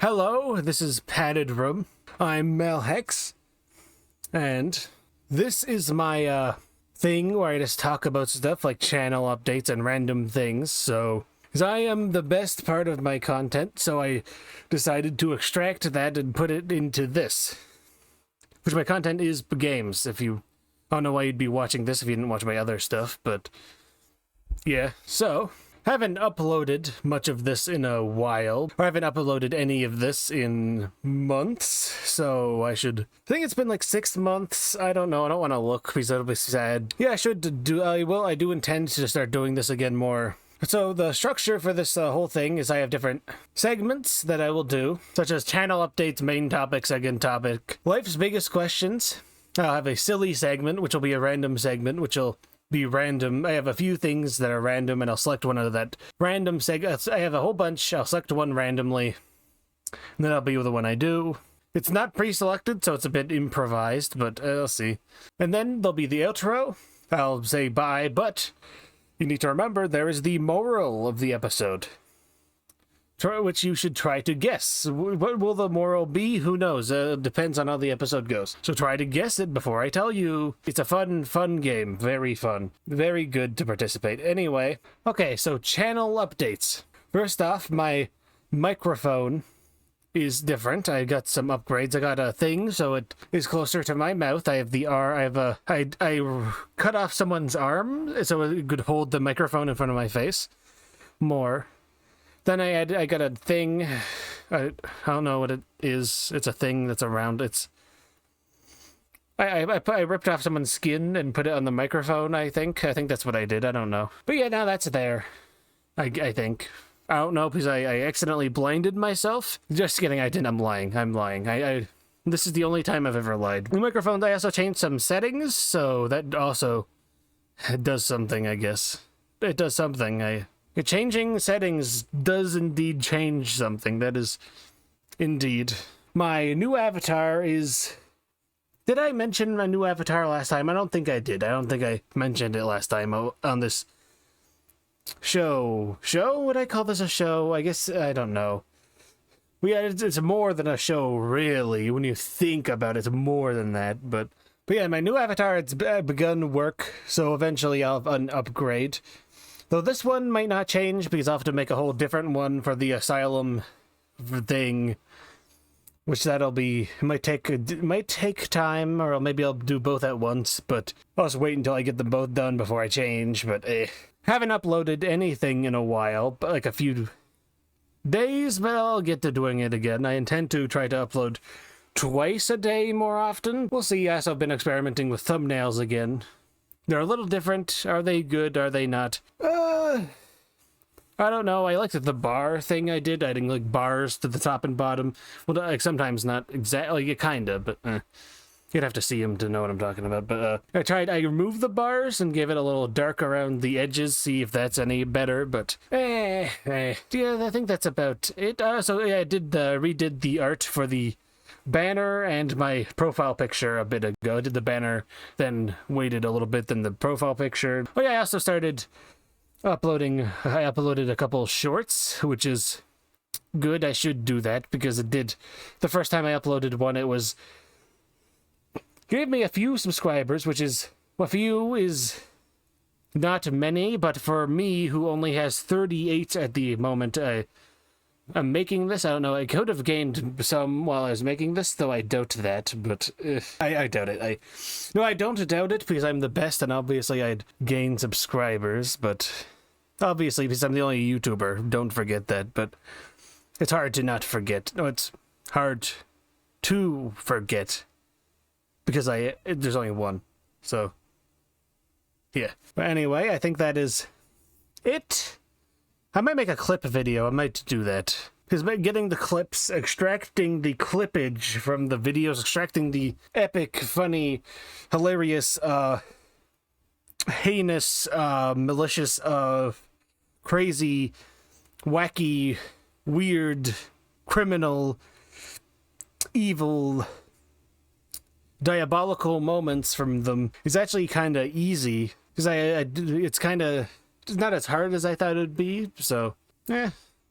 Hello, this is Padded Room. I'm Malhex, and this is my thing where I just talk about stuff like channel updates and random things. So, because I am the best part of my content, so I decided to extract that and put it into this. Which my content is games. I don't know why you'd be watching this if you didn't watch my other stuff, but yeah. So, haven't uploaded much of this in a while, or I haven't uploaded any of this in months, so I think it's been like 6 months. I don't know, I don't want to look because that'll be sad. Yeah, I do intend to start doing this again more. So the structure for this whole thing is I have different segments that I will do, such as channel updates, main topic, second topic, life's biggest questions. I'll have a silly segment, which will be a random segment, which will be random. I have a few things that are random, and I'll select one out of that random segment. I have a whole bunch. I'll select one randomly, and then I'll be the one I do. It's not pre-selected, so it's a bit improvised, but I'll see. And then there'll be the outro. I'll say bye, but you need to remember there is the moral of the episode, which you should try to guess. What will the moral be? Who knows? Depends on how the episode goes. So try to guess it before I tell you. It's a fun game. Very fun. Very good to participate. Anyway, okay, so channel updates. First off, my microphone is different. I got some upgrades. I got a thing, so it is closer to my mouth. I have I cut off someone's arm, so it could hold the microphone in front of my face more. Then I got a thing. I don't know what it is. It's a thing that's around. I ripped off someone's skin and put it on the microphone. I think that's what I did. I don't know. But yeah, now that's there. I think. I don't know because I accidentally blinded myself. Just kidding. I didn't. I'm lying. This is the only time I've ever lied. The microphones. I also changed some settings, so that also does something. I guess it does something. Changing settings does indeed change something. That is indeed. My new avatar is... Did I mention my new avatar last time? I don't think I did. I don't think I mentioned it last time on this show. Would I call this a show? I guess, I don't know. It's more than a show, really. When you think about it, it's more than that. But yeah, my new avatar, it's begun work, so eventually I'll have an upgrade. Though this one might not change because I'll have to make a whole different one for the asylum thing, which it might take time, or maybe I'll do both at once, but I'll just wait until I get them both done before I change. But haven't uploaded anything in a while, but like a few days, but I'll get to doing it again. I intend to try to upload twice a day more often. We'll see. Yes, I've been experimenting with thumbnails again. They're a little different. Are they good? Are they not? I don't know. I liked the bar thing I did. Adding like bars to the top and bottom. Well, like sometimes not exactly, kinda, but you'd have to see them to know what I'm talking about. But I removed the bars and gave it a little dark around the edges, see if that's any better. But yeah, I think that's about it. So yeah, I redid the art for the banner and my profile picture a bit ago. I did the banner, then waited a little bit, then the profile picture. Oh yeah, I also started uploading. I uploaded a couple shorts, which is good. I should do that because the first time I uploaded one, it gave me a few subscribers, which is, a few is not many, but for me, who only has 38 at the moment, I'm making this. I don't know. I could have gained some while I was making this, though I doubt that. But I doubt it. I don't doubt it because I'm the best, and obviously I'd gain subscribers. But obviously, because I'm the only YouTuber, don't forget that. But it's hard to not forget. No, it's hard to forget because there's only one. So yeah. But anyway, I think that is it. I might make a clip video. I might do that. Because getting the clips, extracting the clippage from the videos, extracting the epic, funny, hilarious, heinous, malicious, crazy, wacky, weird, criminal, evil, diabolical moments from them is actually kind of easy. Because it's kind of... It's not as hard as I thought it would be, so,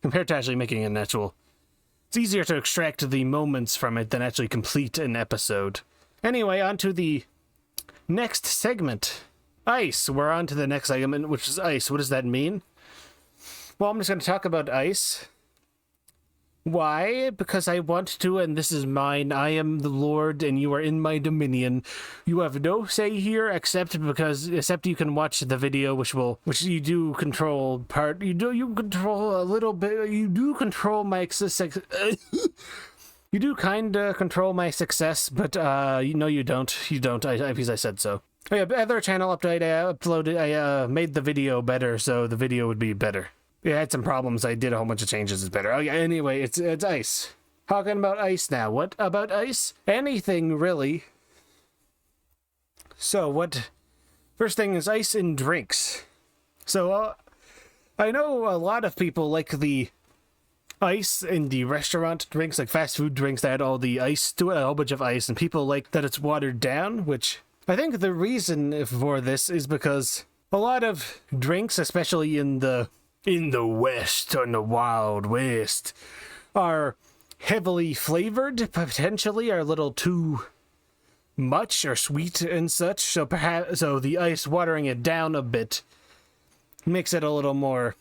compared to actually making an actual It's easier to extract the moments from it than actually complete an episode. Anyway, on to the next segment. Ice. We're on to the next segment, which is ice. What does that mean? Well, I'm just going to talk about ice. Why? Because I want to, and this is mine. I am the Lord, and you are in my dominion. You have no say here, except you can watch the video, which you do control you control a little bit. You do control my success. You do kinda control my success, but you don't. You don't. Because I said so. Oh yeah, other channel update. I made the video better, so the video would be better. Yeah, I had some problems. I did a whole bunch of changes. It's better. Oh yeah, anyway, it's ice. Talking about ice now. What about ice? Anything, really. So, first thing is ice in drinks. So, I know a lot of people like the ice in the restaurant drinks, like fast food drinks that had all the ice to it, a whole bunch of ice, and people like that it's watered down, which I think the reason for this is because a lot of drinks, especially in the West, or in the Wild West, are heavily flavored, potentially are a little too much or sweet and such, so the ice watering it down a bit makes it a little more,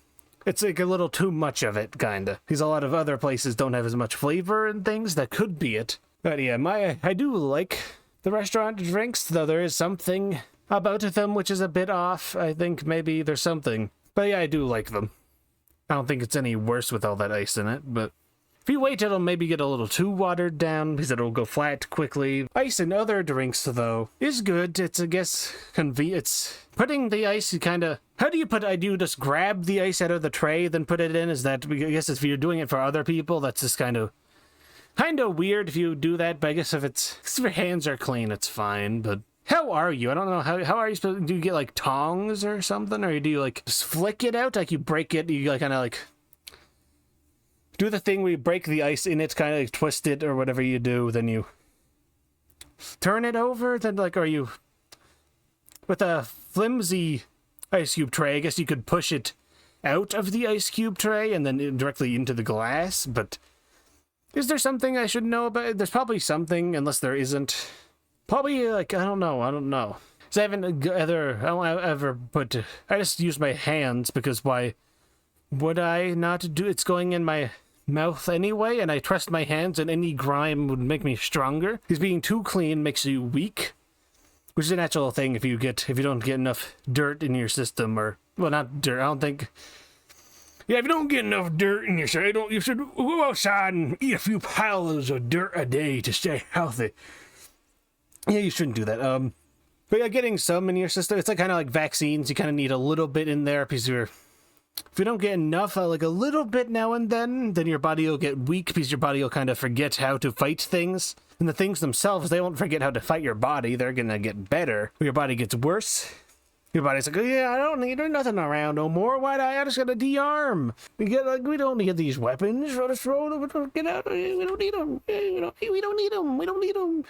it's like a little too much of it, kinda, because a lot of other places don't have as much flavor and things. That could be it. But yeah, I do like the restaurant drinks, though there is something about them which is a bit off. I think maybe there's something. But yeah, I do like them. I don't think it's any worse with all that ice in it, but if you wait, it'll maybe get a little too watered down, because it'll go flat quickly. Ice in other drinks, though, is good. It's, I guess, it's putting the ice, how do you just grab the ice out of the tray, then put it in? Is that, I guess if you're doing it for other people, that's just kind of weird if you do that, but I guess if your hands are clean, it's fine, but how are you? I don't know. How are you supposed to, do you get like tongs or something? Or do you like just flick it out? Like you break it, you like kind of like do the thing where you break the ice in it, kind of like twist it or whatever you do, then you turn it over, then like, are you with a flimsy ice cube tray, I guess you could push it out of the ice cube tray and then directly into the glass, but is there something I should know about? There's probably something, unless there isn't. Probably, like, I don't know. So I just use my hands, because why would I not do, it's going in my mouth anyway, and I trust my hands, and any grime would make me stronger, because being too clean makes you weak, which is a natural thing if you don't get enough dirt in your system, or, well, not dirt, I don't think. Yeah, if you don't get enough dirt in your system, you should go outside and eat a few piles of dirt a day to stay healthy. Yeah, you shouldn't do that. But yeah, getting some in your system, it's like kind of like vaccines. You kind of need a little bit in there, because if you don't get enough, like a little bit now and then your body will get weak, because your body will kind of forget how to fight things. And the things themselves, they won't forget how to fight your body. They're gonna get better. Your body gets worse. Your body's like, oh, yeah, I don't need, there's nothing around no more. I just gotta de-arm. We don't need these weapons. Just throw them, get out. We don't need them. We don't need them.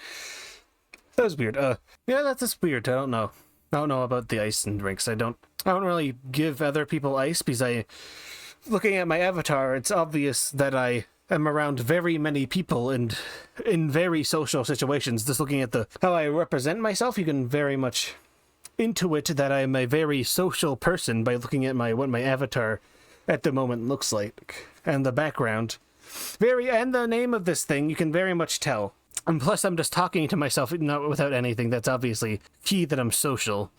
That was weird. Yeah, that's just weird. I don't know about the ice and drinks. I don't really give other people ice, because looking at my avatar, it's obvious that I am around very many people and in very social situations. Just looking at how I represent myself, you can very much intuit that I am a very social person by looking at what my avatar at the moment looks like, and the background. And the name of this thing, you can very much tell. And plus, I'm just talking to myself, not without anything. That's obviously key that I'm social,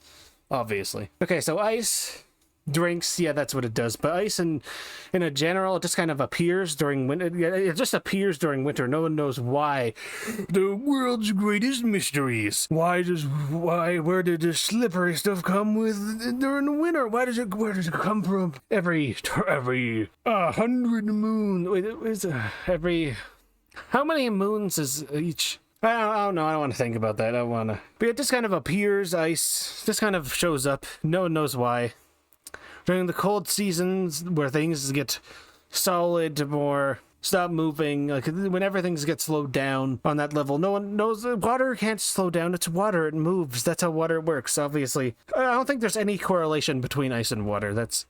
obviously. Okay, so ice, drinks, yeah, that's what it does. But ice in a general, it just kind of appears during winter. Yeah, it just appears during winter. No one knows why. The world's greatest mysteries. Where did the slippery stuff come with during the winter? Where does it come from? Every 100 moon. Wait, how many moons is each? I don't know. I don't want to think about that. But it just kind of appears, ice. Just kind of shows up. No one knows why. During the cold seasons, where things get solid, stop moving, like when everything gets slowed down on that level, no one knows. Water can't slow down. It's water. It moves. That's how water works, obviously. I don't think there's any correlation between ice and water. That's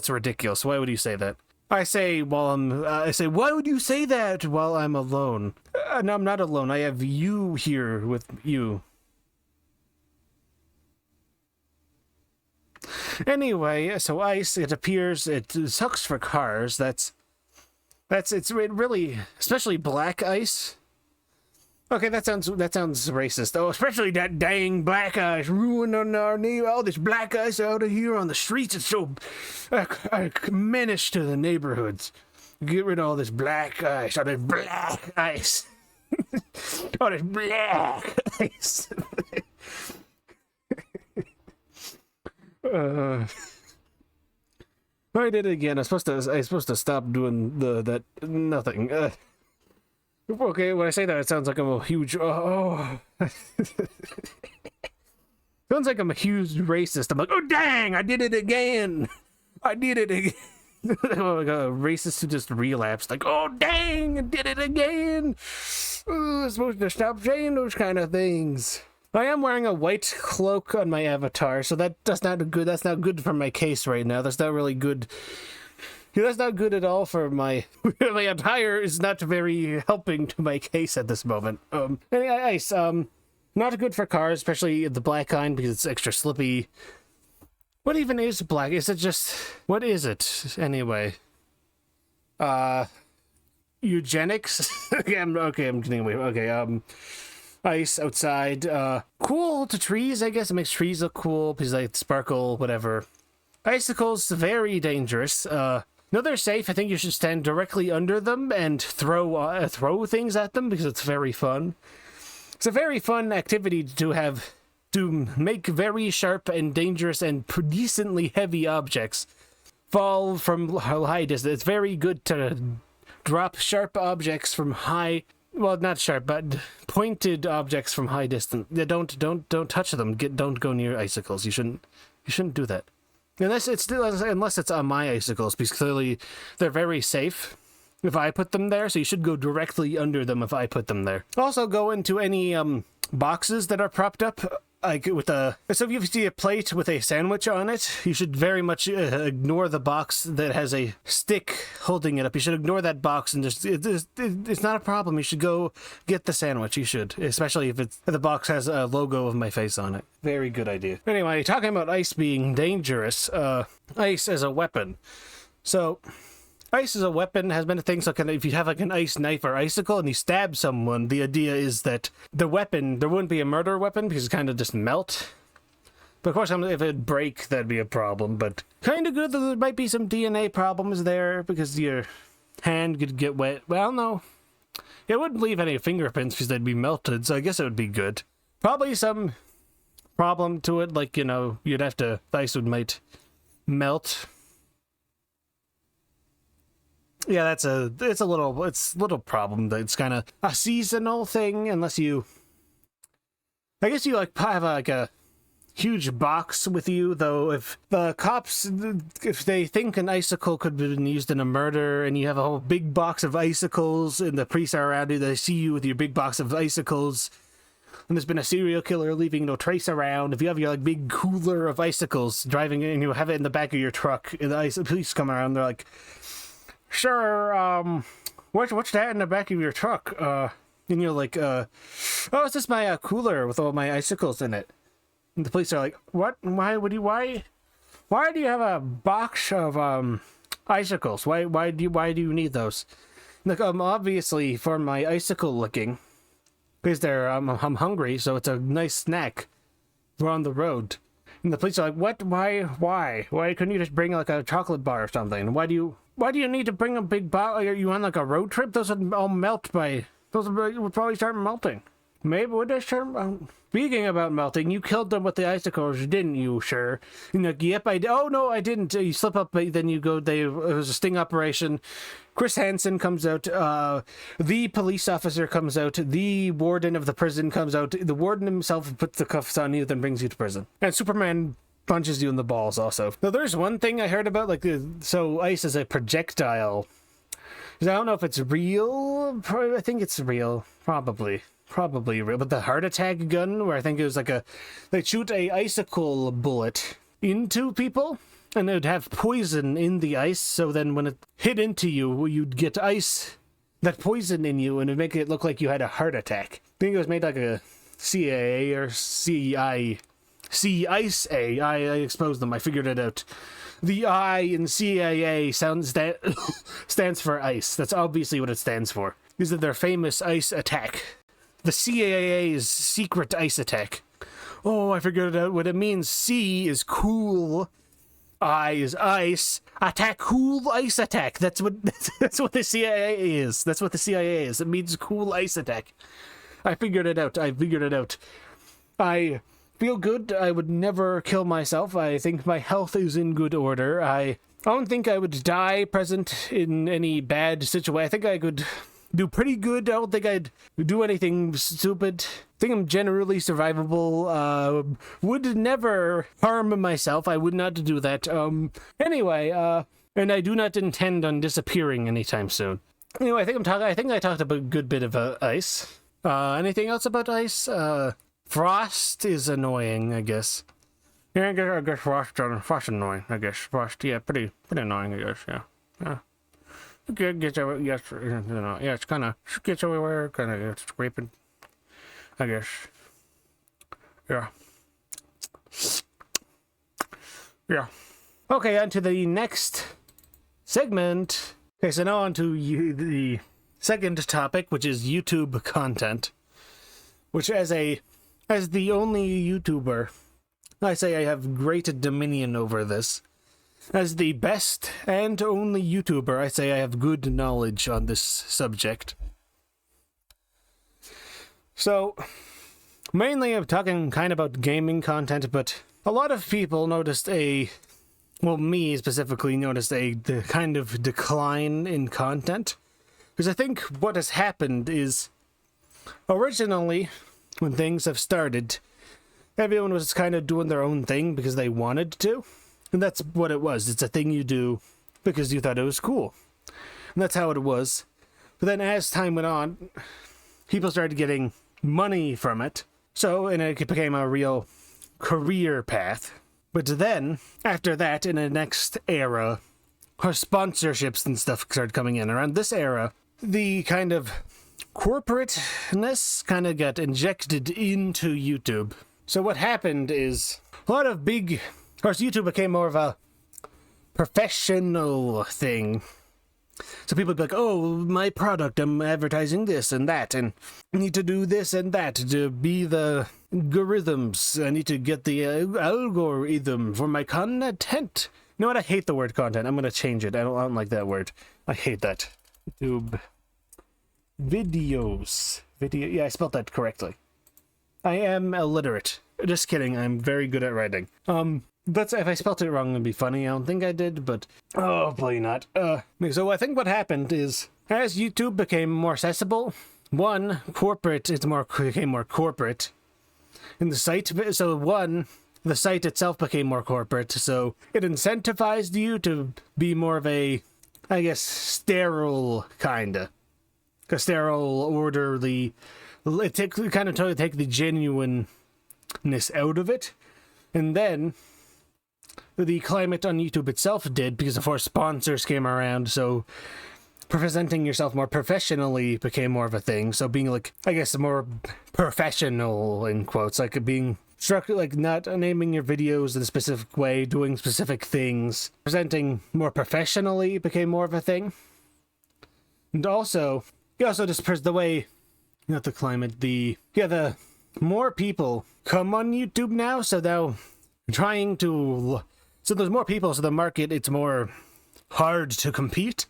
ridiculous. Why would you say that? I say while I say, why would you say that while I'm alone? No, I'm not alone. I have you here with you. Anyway, so ice, it appears, it sucks for cars. It's really, especially black ice. Okay, that sounds racist. Oh, especially that dang black ice ruining our neighbor. All this black ice out of here on the streets. It's so a menace to the neighborhoods. Get rid of all this black ice. All this black ice. All this black ice. I did it again. I'm supposed to stop doing that nothing. Okay, when I say that, it sounds like I'm a huge. Sounds like I'm a huge racist. I'm like, oh dang, I did it again. I did it again. Like a racist who just relapsed. Like, oh dang, I did it again. I'm supposed to stop saying those kind of things. I am wearing a white cloak on my avatar, so that's not good. That's not good for my case right now. That's not really good. Yeah, that's not good at all for my attire is not very helping to my case at this moment. Anyway, ice, not good for cars, especially the black kind because it's extra slippy. What even is black? Is it just, what is it anyway? Eugenics? I'm getting away. Okay, ice outside, cool to trees, I guess. It makes trees look cool because they sparkle, whatever. Icicles, very dangerous. No, they're safe. I think you should stand directly under them and throw things at them because it's very fun. It's a very fun activity to make very sharp and dangerous and decently heavy objects fall from high distance. It's very good to drop sharp objects from high. Well, not sharp, but pointed objects from high distance. Don't touch them. Don't go near icicles. You shouldn't do that. Unless it's on my icicles, because clearly they're very safe if I put them there, so you should go directly under them if I put them there. Also, go into any boxes that are propped up, like with so if you see a plate with a sandwich on it, you should very much ignore the box that has a stick holding it up. You should ignore that box and just it's not a problem. You should go get the sandwich. You should, especially if the box has a logo of my face on it. Very good idea. Anyway, talking about ice being dangerous, ice as a weapon. So ice as a weapon has been a thing, so if you have like an ice knife or icicle and you stab someone, the idea is that the weapon, there wouldn't be a murder weapon because it kind of just melt. But of course, if it'd break, that'd be a problem. But kind of good that there might be some DNA problems there because your hand could get wet. Well, no. It wouldn't leave any fingerprints because they'd be melted, so I guess it would be good. Probably some problem to it, like, you'd have to, the ice might melt. Yeah, it's a little problem. It's kind of a seasonal thing, unless you, I guess you have a huge box with you, though. If the cops, if they think an icicle could have been used in a murder, and you have a whole big box of icicles, and the police are around you, they see you with your big box of icicles, and there's been a serial killer leaving no trace around. If you have your big cooler of icicles driving, and you have it in the back of your truck, and the police come around, they're like, sure, what's that in the back of your truck? And you're like, oh, it's just my cooler with all my icicles in it. And the police are like, what? Why do you have a box of icicles? Why do you need those? Like, obviously for my icicle licking, because I'm hungry, so it's a nice snack. We're on the road. And the police are like, what? Why couldn't you just bring like a chocolate bar or something? Why do you need to bring a big box? Are you on like a road trip? Those would all melt those would probably start melting. Maybe would they start? Speaking about melting, you killed them with the icicles, didn't you, sir? And like, yep, I did. Oh, no, I didn't. You slip up, then you go, it was a sting operation. Chris Hansen comes out, the police officer comes out, the warden of the prison comes out, the warden himself puts the cuffs on you, then brings you to prison. And Superman punches you in the balls also. Now, there's one thing I heard about, so ice is a projectile. I don't know if it's real. I think it's real. Probably real. But the heart attack gun, where I think it was they shoot a icicle bullet into people, and it would have poison in the ice, so then when it hit into you, you'd get ice, that poison in you, and it'd make it look like you had a heart attack. I think it was made like a CAA or C-Ice A. I exposed them, I figured it out. The I in CAA stands for ice. That's obviously what it stands for. These are their famous ice attack. The CAA is secret ice attack. Oh, I figured out what it means. C is cool. I is ice. Attack, cool ice attack. That's what the CAA is. That's what the CIA is. It means cool ice attack. I figured it out. I feel good. I would never kill myself. I think my health is in good order. I don't think I would die present in any bad situation. I think I could do pretty good. I don't think I'd do anything stupid. I think I'm generally survivable. Would never harm myself. I would not do that. Anyway, and I do not intend on disappearing anytime soon. Anyway, I think I talked about a good bit of ice. Anything else about ice? Frost is annoying, I guess. Yeah, I guess frost annoying, I guess. Frost, yeah, pretty annoying, I guess, yeah. Gets over, yes, yeah, it's kind of gets everywhere, kind of scraping, I guess. Yeah. Yeah. Okay, on to the next segment. Okay, so now on to the second topic, which is YouTube content. Which, as the only YouTuber, I say I have great dominion over this. As the best and only YouTuber, I say I have good knowledge on this subject. So, mainly I'm talking kind of about gaming content, but a lot of people noticed me specifically noticed the kind of decline in content. Because I think what has happened is, originally, when things have started, everyone was kind of doing their own thing because they wanted to. And that's what it was. It's a thing you do because you thought it was cool. And that's how it was. But then as time went on, people started getting money from it. And it became a real career path. But then, after that, in the next era, our sponsorships and stuff started coming in. Around this era, the kind of corporateness kind of got injected into YouTube. So what happened is a lot of big... Of course, YouTube became more of a professional thing. So people would be like, oh, my product, I'm advertising this and that, and I need to do this and that to be the algorithms. I need to get the algorithm for my content. You know what? I hate the word content. I'm going to change it. I don't like that word. I hate that. YouTube videos. Yeah, I spelled that correctly. I am illiterate. Just kidding. I'm very good at writing. But if I spelt it wrong, it'd be funny. I don't think I did, but probably not. So I think what happened is, as YouTube became more accessible, became more corporate. In the site, the site itself became more corporate, so it incentivized you to be more of a, I guess, sterile kinda. A sterile, orderly. It kind of totally take the genuineness out of it, and then the climate on YouTube itself did, because of course sponsors came around, so presenting yourself more professionally became more of a thing. So being like, I guess, more professional in quotes, like being structured, like not naming your videos in a specific way, doing specific things, presenting more professionally became more of a thing. And also just the way, not the climate, the more people come on YouTube now, so now so there's more people, so the market, it's more hard to compete.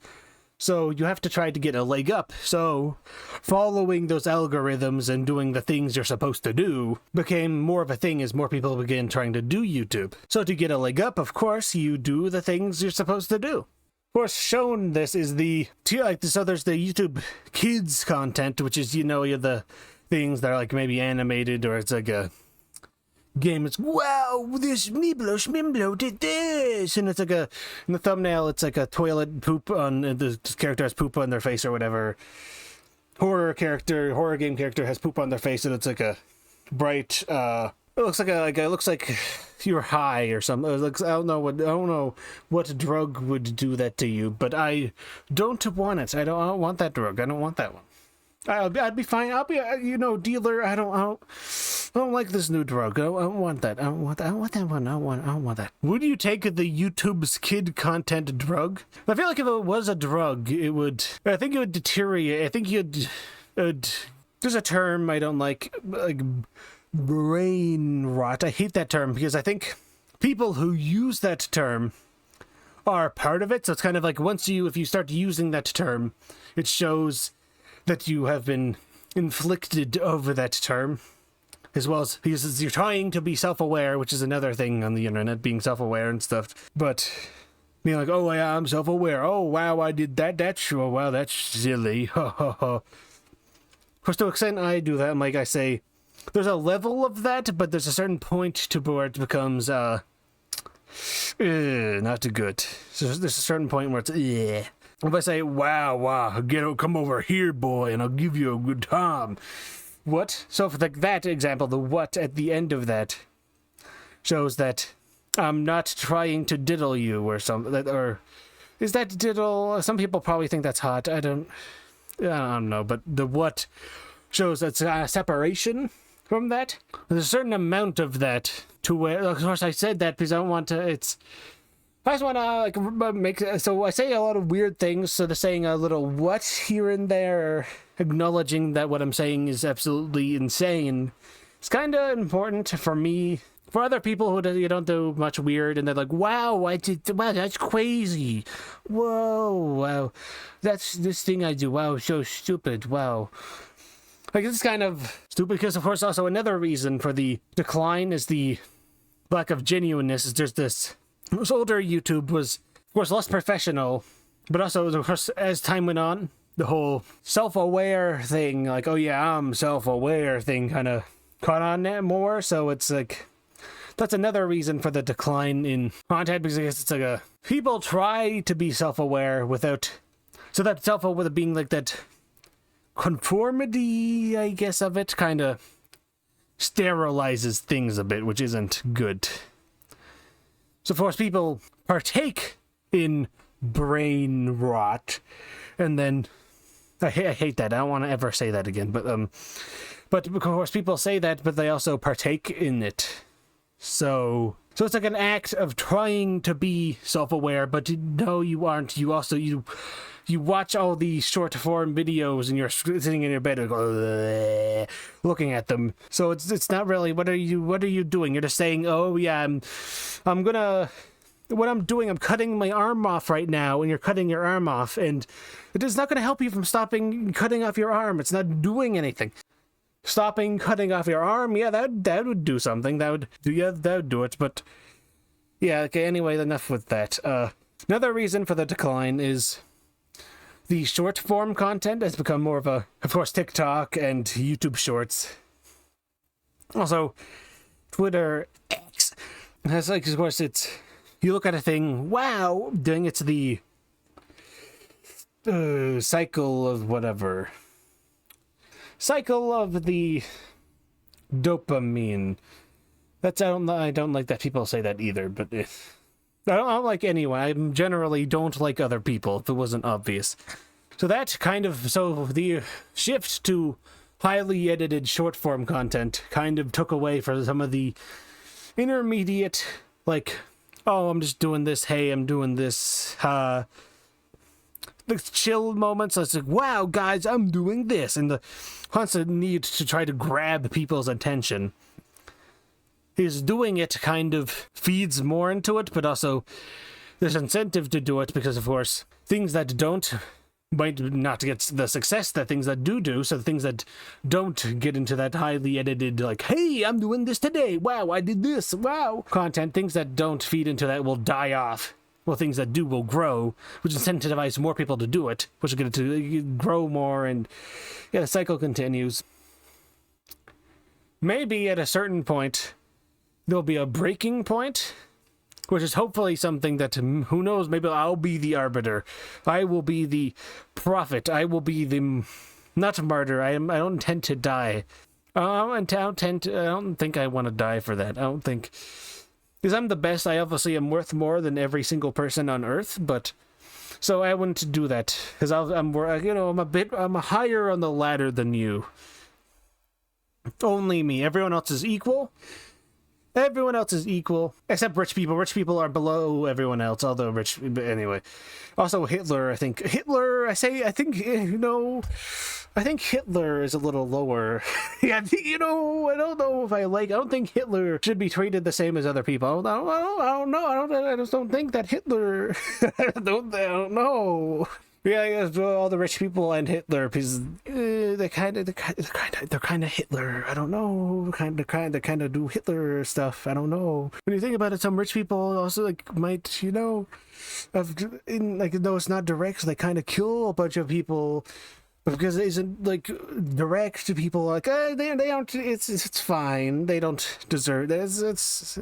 So you have to try to get a leg up. So following those algorithms and doing the things you're supposed to do became more of a thing as more people began trying to do YouTube. So to get a leg up, of course, you do the things you're supposed to do. Of course, shown this is so there's the YouTube kids content, which is, you're the things that are like maybe animated, or it's like a game. It's, wow, this Meeblo Schmimblo did this, and it's like in the thumbnail, it's like a toilet poop on, the character has poop on their face or whatever. Horror game character has poop on their face, and it's like a bright It looks like it looks like you're high or something. It looks, I don't know what drug would do that to you, but I don't want it. I don't want that drug. I don't want that one. I'd be fine. I'll be, dealer. I don't like this new drug. I don't want that. I don't want that one. I don't want that. Would you take the YouTube's kid content drug? I feel like if it was a drug, I think it would deteriorate. I think there's a term I don't like brain rot. I hate that term because I think people who use that term are part of it. So it's kind of like if you start using that term, it shows that you have been inflicted over that term, as well as because you're trying to be self-aware, which is another thing on the internet, being self-aware and stuff. But being like, oh yeah, I'm self-aware. Oh wow, I did that. Wow, that's silly. Ha ha ha. Of course, to an extent, I do that. Like I say, there's a level of that, but there's a certain point to where it becomes not good. So there's a certain point where it's If I say, wow, come over here, boy, and I'll give you a good time. What? So for that example, the what at the end of that shows that I'm not trying to diddle you or something. Or is that diddle? Some people probably think that's hot. I don't know. But the what shows that's a separation from that. There's a certain amount of that to where, of course, I said that because I don't want to, I just want to so I say a lot of weird things, so they're saying a little what here and there, acknowledging that what I'm saying is absolutely insane. It's kind of important for me. For other people who don't do much weird, and they're like, wow, that's crazy. Whoa, wow, that's this thing I do. Wow, so stupid. Wow. Like, it's kind of stupid because, of course, also another reason for the decline is the lack of genuineness. Is just this older YouTube was, of course, less professional, but also, of course, as time went on, the whole self-aware thing, like, oh yeah, I'm self-aware thing kind of caught on more, so it's like, that's another reason for the decline in content, because I guess it's like people try to be self-aware without, so that self-aware being like that conformity, I guess, of it kind of sterilizes things a bit, which isn't good. So, of course, people partake in brain rot, and then I hate that. I don't want to ever say that again. But of course, people say that, but they also partake in it. So it's like an act of trying to be self-aware, but no, you aren't. You also you watch all these short-form videos, and you're sitting in your bed and go, looking at them. So it's not really what are you doing? You're just saying, oh yeah, I'm gonna. What I'm doing, I'm cutting my arm off right now, and you're cutting your arm off, and it is not going to help you from stopping cutting off your arm. It's not doing anything. Stopping cutting off your arm, yeah, that would do something. That would do it. But yeah, okay. Anyway, enough with that. Another reason for the decline is the short form content has become more of course, TikTok and YouTube Shorts. Also, Twitter X has, like, of course, it's. You look at a thing, wow, doing it's the cycle of whatever. Cycle of the dopamine. I don't like that people say that either, but I don't like anyone. I generally don't like other people, if it wasn't obvious. So that so the shift to highly edited short form content kind of took away from some of the intermediate, like, oh, I'm just doing this, hey, I'm doing this, the chill moments. So it's like, wow, guys, I'm doing this, and the constant need to try to grab people's attention. His doing it kind of feeds more into it, but also there's incentive to do it because, of course, things that don't might not get the success that things that do, so the things that don't get into that highly edited, like, hey, I'm doing this today, wow, I did this, wow, content, things that don't feed into that will die off, while things that do will grow, which incentivizes more people to do it, which is going to grow more, and yeah, the cycle continues. Maybe at a certain point, there'll be a breaking point, which is hopefully something that, who knows, maybe I'll be the arbiter. I will be the prophet. I will be the, not martyr. I don't intend to die. And I don't think I want to die for that. I don't think, because I'm the best. I obviously am worth more than every single person on Earth, but so I wouldn't do that because I'm a higher on the ladder than you. Only me. Everyone else is equal. Everyone else is equal, except rich people. Rich people are below everyone else, although rich... But anyway. Also, Hitler, I think... I think Hitler is a little lower. Yeah, I don't know if I don't think Hitler should be treated the same as other people. I don't know. I just don't think that Hitler... I don't know. Yeah, I guess all the rich people and Hitler, because they're kind of Hitler. I don't know, kind of do Hitler stuff. I don't know. When you think about it, some rich people also might, though it's not direct, so they kind of kill a bunch of people because it isn't direct to people. They don't. It's fine. They don't deserve this. It's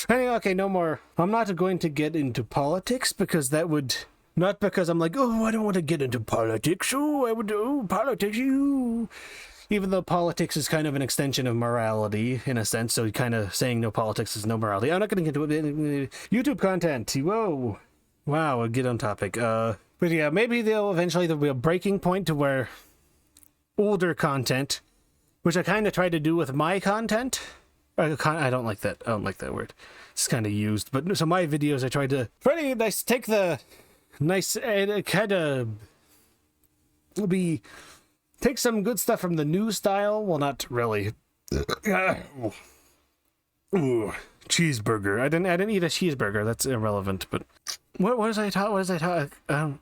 Anyway, okay, no more. I'm not going to get into politics because that would. Not because I'm I don't want to get into politics. I would do politics. Even though politics is kind of an extension of morality, in a sense, so kind of saying no politics is no morality. I'm not going to get into it. YouTube content. Whoa. Wow, I'll get on topic. But yeah, maybe eventually there'll be a breaking point to where older content, which I kind of try to do with my content. I don't like that. I don't like that word. It's kind of used. But so my videos, I tried to take the... Nice, and kind of take some good stuff from the new style. Well, not really. Ooh, cheeseburger. I didn't eat a cheeseburger. That's irrelevant. But what was I taught? What was I taught? I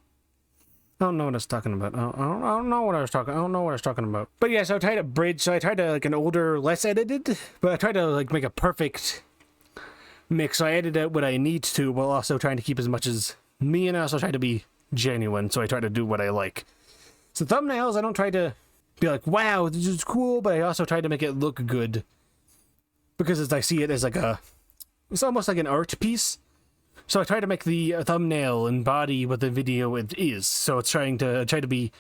don't know what I was talking about. I don't know what I was talking. I don't know what I was talking about. But yeah, so I tried to bridge. So I tried to an older, less edited. But I tried to make a perfect mix. So I edit out what I need to, while also trying to keep as much as me, and I also try to be genuine, so I try to do what I like. So thumbnails, I don't try to be wow, this is cool, but I also try to make it look good. Because I see it as it's almost like an art piece. So I try to make the thumbnail embody what the video is. So it's try to be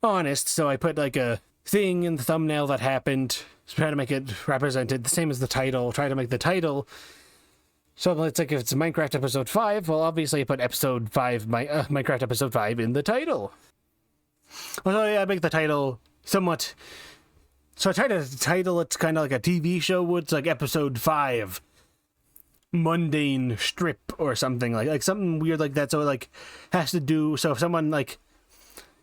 honest, so I put a thing in the thumbnail that happened, so try to make it represented, the same as the title, try to make the title. So it's if it's Minecraft episode 5, well, obviously I put episode 5, Minecraft episode 5 in the title. Well, I make the title somewhat... So I try to title it kind of like a TV show would. It's episode 5, mundane strip or something, like something weird like that. So it has to do... So if someone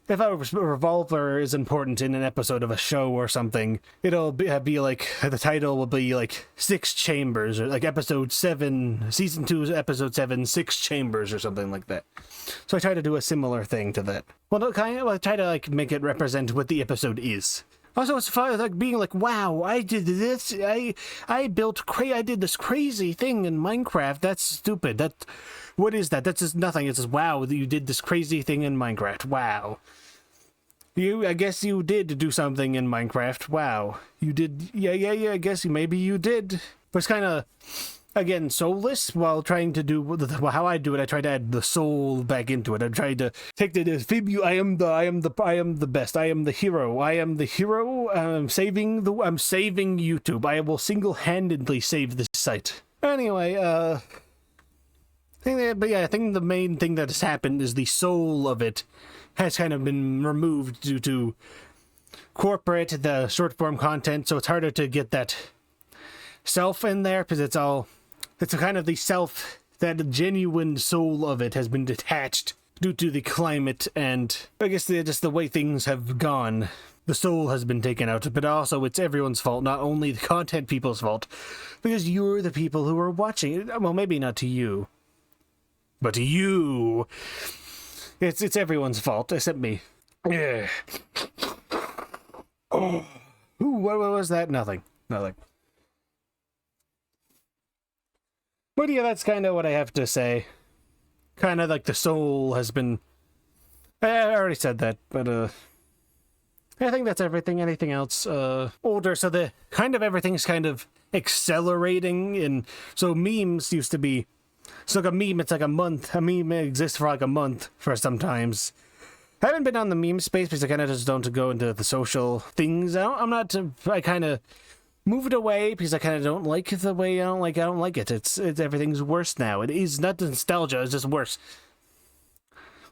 if a revolver is important in an episode of a show or something, it'll be the title will be 6 chambers, or episode 7, season 2, episode 7, 6 chambers or something like that. So I try to do a similar thing to that. Well, no, I try to make it represent what the episode is. Also, it's fun, being wow, I did this, I did this crazy thing in Minecraft. That's stupid. What is that? That's just nothing. It's just, wow, you did this crazy thing in Minecraft. Wow. I guess you did do something in Minecraft. Wow. You did. Yeah, I guess maybe you did. But it's kind of, again, soulless while trying to do how I do it. I try to add the soul back into it. I tried to take the fib. I am the best. I am the hero. I am the hero. I'm saving YouTube. I will single-handedly save this site. Anyway, but yeah, I think the main thing that has happened is the soul of it has kind of been removed due to the short form content, so it's harder to get that self in there, because it's kind of the self, that genuine soul of it has been detached due to the climate, and I guess just the way things have gone. The soul has been taken out, but also it's everyone's fault, not only the content people's fault, because you're the people who are watching. Well, maybe not to you, but to you. It's everyone's fault, except me. Yeah. Oh. Ooh, what was that? Nothing. But yeah, that's kind of what I have to say. Kind of the soul has been... I already said that, but I think that's everything. Anything else? Older, so the kind of everything's kind of accelerating, and so memes used to be... So a meme, it's a month. A meme exists for a month for sometimes. I haven't been on the meme space because I kind of just don't go into the social things. I kind of moved away because I kind of don't like the way I don't like it. It's everything's worse now. It is not nostalgia, it's just worse.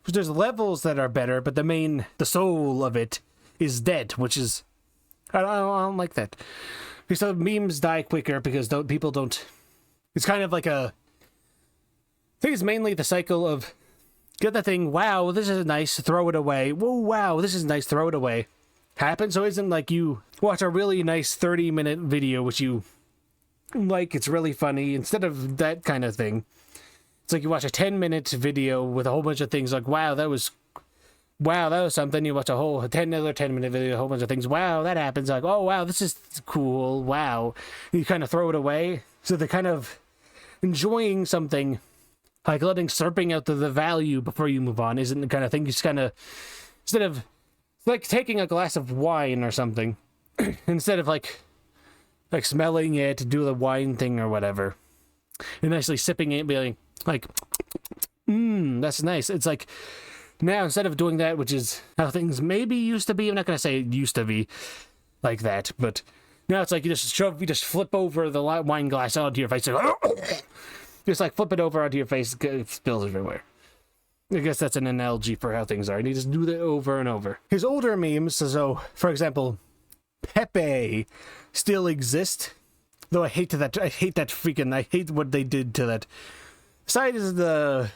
There's levels that are better, but the soul of it is dead, which is, I don't like that. Because the memes die quicker because people don't, it's kind of like I think it's mainly the cycle of, get the thing, wow, this is nice, throw it away. Whoa, wow, this is nice, throw it away. Happens, so it isn't like you watch a really nice 30-minute video, which you like, it's really funny, instead of that kind of thing. It's like you watch a 10-minute video with a whole bunch of things like, wow, that was something. You watch another 10-minute video, a whole bunch of things. Wow, that happens. Like, oh, wow, this is cool. Wow. You kind of throw it away. So they're kind of enjoying something, like letting slurping out the value before you move on isn't the kind of thing. You just kind of, instead of, like taking a glass of wine or something, instead of like smelling it, do the wine thing or whatever, and actually sipping it and being like, that's nice. It's like, now instead of doing that, which is how things maybe used to be, I'm not going to say it used to be like that, but now it's like you just flip over the wine glass onto your face, and just like flip it over onto your face, it spills everywhere. I guess that's an analogy for how things are, and you just do that over and over. His older memes, so, for example, Pepe still exist, though I hate what they did to that. Aside is the,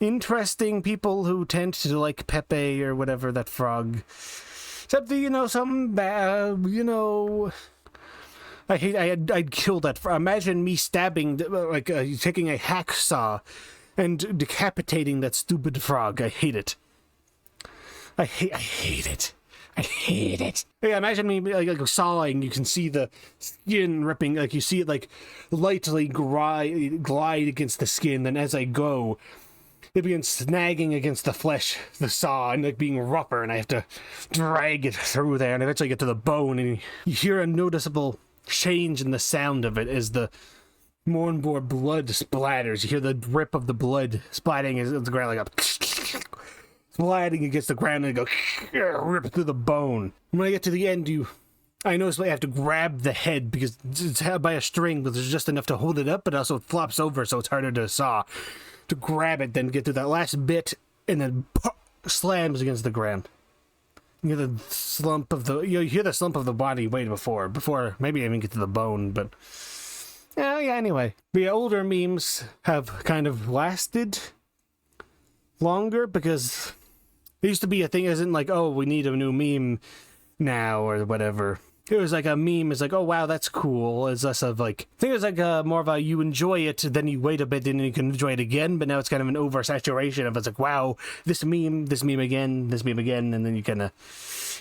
interesting people who tend to like Pepe or whatever, that frog. Except the, something bad, I'd kill that frog. Imagine me stabbing, taking a hacksaw and decapitating that stupid frog. I hate it. I hate it. I hate it. Yeah, imagine me like sawing. You can see the skin ripping. Like you see it like lightly glide against the skin. Then as I go, it begins snagging against the flesh, the saw, and like being rougher. And I have to drag it through there, and eventually get to the bone. And you hear a noticeable change in the sound of it as the more and more blood splatters. You hear the drip of the blood splatting against the ground, like a splatting against the ground, and it goes rip through the bone. And when I get to the end, I notice I have to grab the head because it's held by a string, but there's just enough to hold it up, but also it flops over, so it's harder to saw. To grab it, then get to that last bit, and then slams against the ground. You hear the slump of the body way before maybe I even get to the bone, but yeah, anyway. The older memes have kind of lasted longer because it used to be a thing, isn't like, oh, we need a new meme now or whatever. It was like a meme is like, oh wow, that's cool. It's less of like, I think it was like more of a you enjoy it, then you wait a bit, and you can enjoy it again. But now it's kind of an oversaturation of it's like, wow, this meme again, and then you kind of,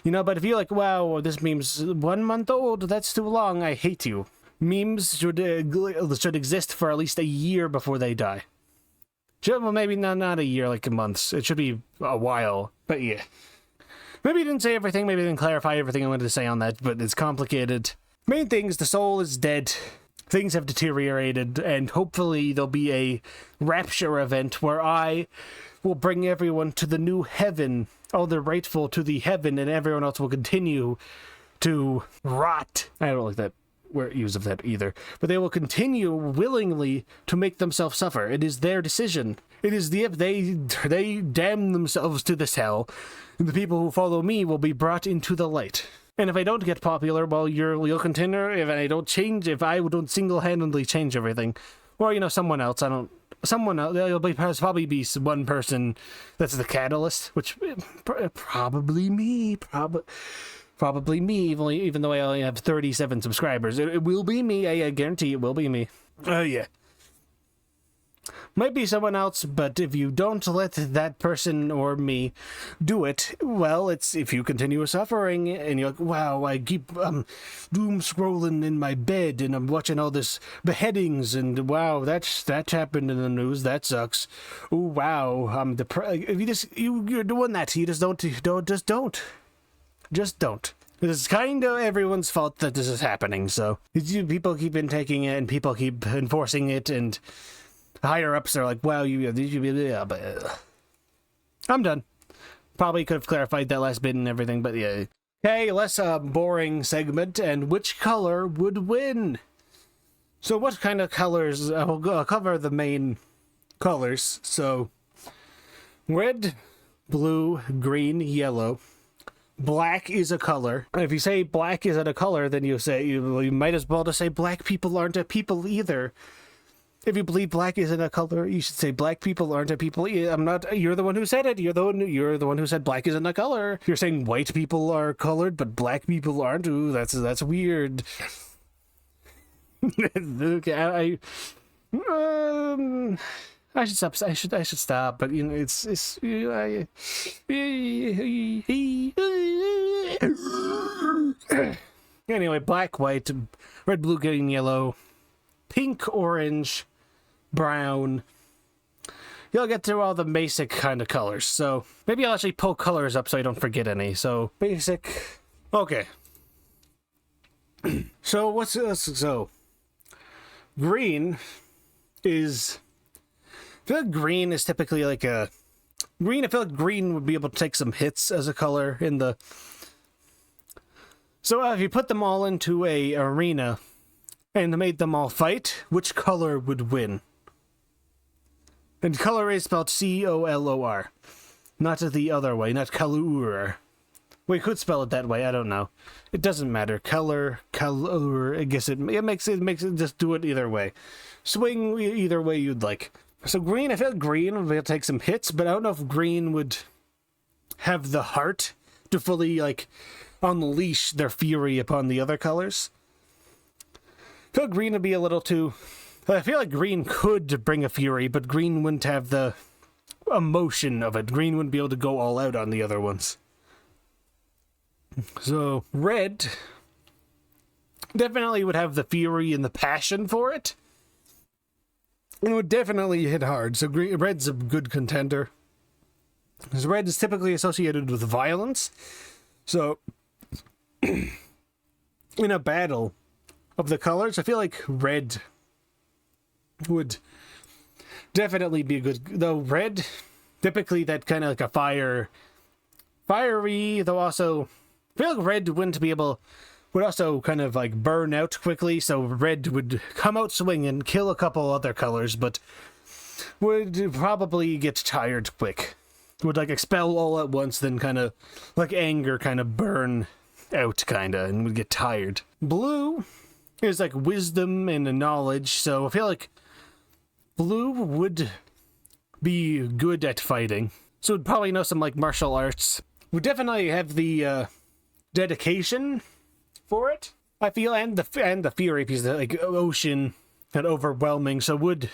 But if you're like, wow, this meme's 1 month old, that's too long. I hate you. Memes should exist for at least a year before they die. Well, maybe not a year, like months. It should be a while, but yeah. Maybe I didn't say everything, maybe I didn't clarify everything I wanted to say on that, but it's complicated. Main thing is the soul is dead, things have deteriorated, and hopefully there'll be a rapture event where I will bring everyone to the new heaven, all the rightful to the heaven, and everyone else will continue to rot. I don't like that use of that either, but they will continue willingly to make themselves suffer. It is their decision. It is they damn themselves to this hell, and the people who follow me will be brought into the light. And if I don't get popular, well, you'll continue. If I don't single-handedly change everything, or someone else, there'll probably be one person that's the catalyst, which probably me. Probably me, even though I only have 37 subscribers. It will be me, I guarantee it will be me. Yeah. Might be someone else, but if you don't let that person or me do it, well, it's if you continue suffering, and you're like, wow, I keep doom scrolling in my bed, and I'm watching all this beheadings, and wow, that happened in the news, that sucks. Oh, wow, I'm depressed. If you're doing that, you just don't. Just don't. It's kind of everyone's fault that this is happening, so people keep taking it, and people keep enforcing it, and higher ups are like, wow, I'm done. Probably could have clarified that last bit and everything, but yeah. Okay, less boring segment, and which color would win? So what kind of colors? I'll cover the main colors. So red, blue, green, yellow. Black is a color. If you say black isn't a color, then you might as well just say black people aren't a people either. If you believe black isn't a color, you should say black people aren't a people. I'm not. You're the one who said it. You're the one who said black isn't a color. You're saying white people are colored, but black people aren't. Ooh, that's weird. Okay, I should stop. I should stop. But you know, it's. Anyway, black, white, red, blue, green, yellow, pink, orange, brown. You'll get through all the basic kind of colors. So maybe I'll actually pull colors up so I don't forget any. So basic. Okay. So so green is. I feel like green is typically like a green. I feel like green would be able to take some hits as a color in the. So if you put them all into a arena and made them all fight, which color would win? And color is spelled C-O-L-O-R, not the other way, not color. We could spell it that way. I don't know. It doesn't matter. Color. I guess it makes it just do it either way. Swing either way you'd like. So green, I feel like green would be able to take some hits, but I don't know if green would have the heart to fully, like, unleash their fury upon the other colors. I feel like green would be a little too... I feel like green could bring a fury, but green wouldn't have the emotion of it. Green wouldn't be able to go all out on the other ones. So, red definitely would have the fury and the passion for it. It would definitely hit hard, so red's a good contender. Because red is typically associated with violence. So, in a battle of the colors, I feel like red would definitely be a good... Though red, typically that kind of like a fiery, though also... I feel like red wouldn't be able... Would also kind of like burn out quickly, so red would come out swinging, kill a couple other colors, but would probably get tired quick. Would like expel all at once, then kind of like anger kind of burn out kind of, and would get tired. Blue is like wisdom and knowledge, so I feel like blue would be good at fighting. So would probably know some like martial arts. Would definitely have the dedication for it, I feel, and the fury piece, like ocean and overwhelming, so would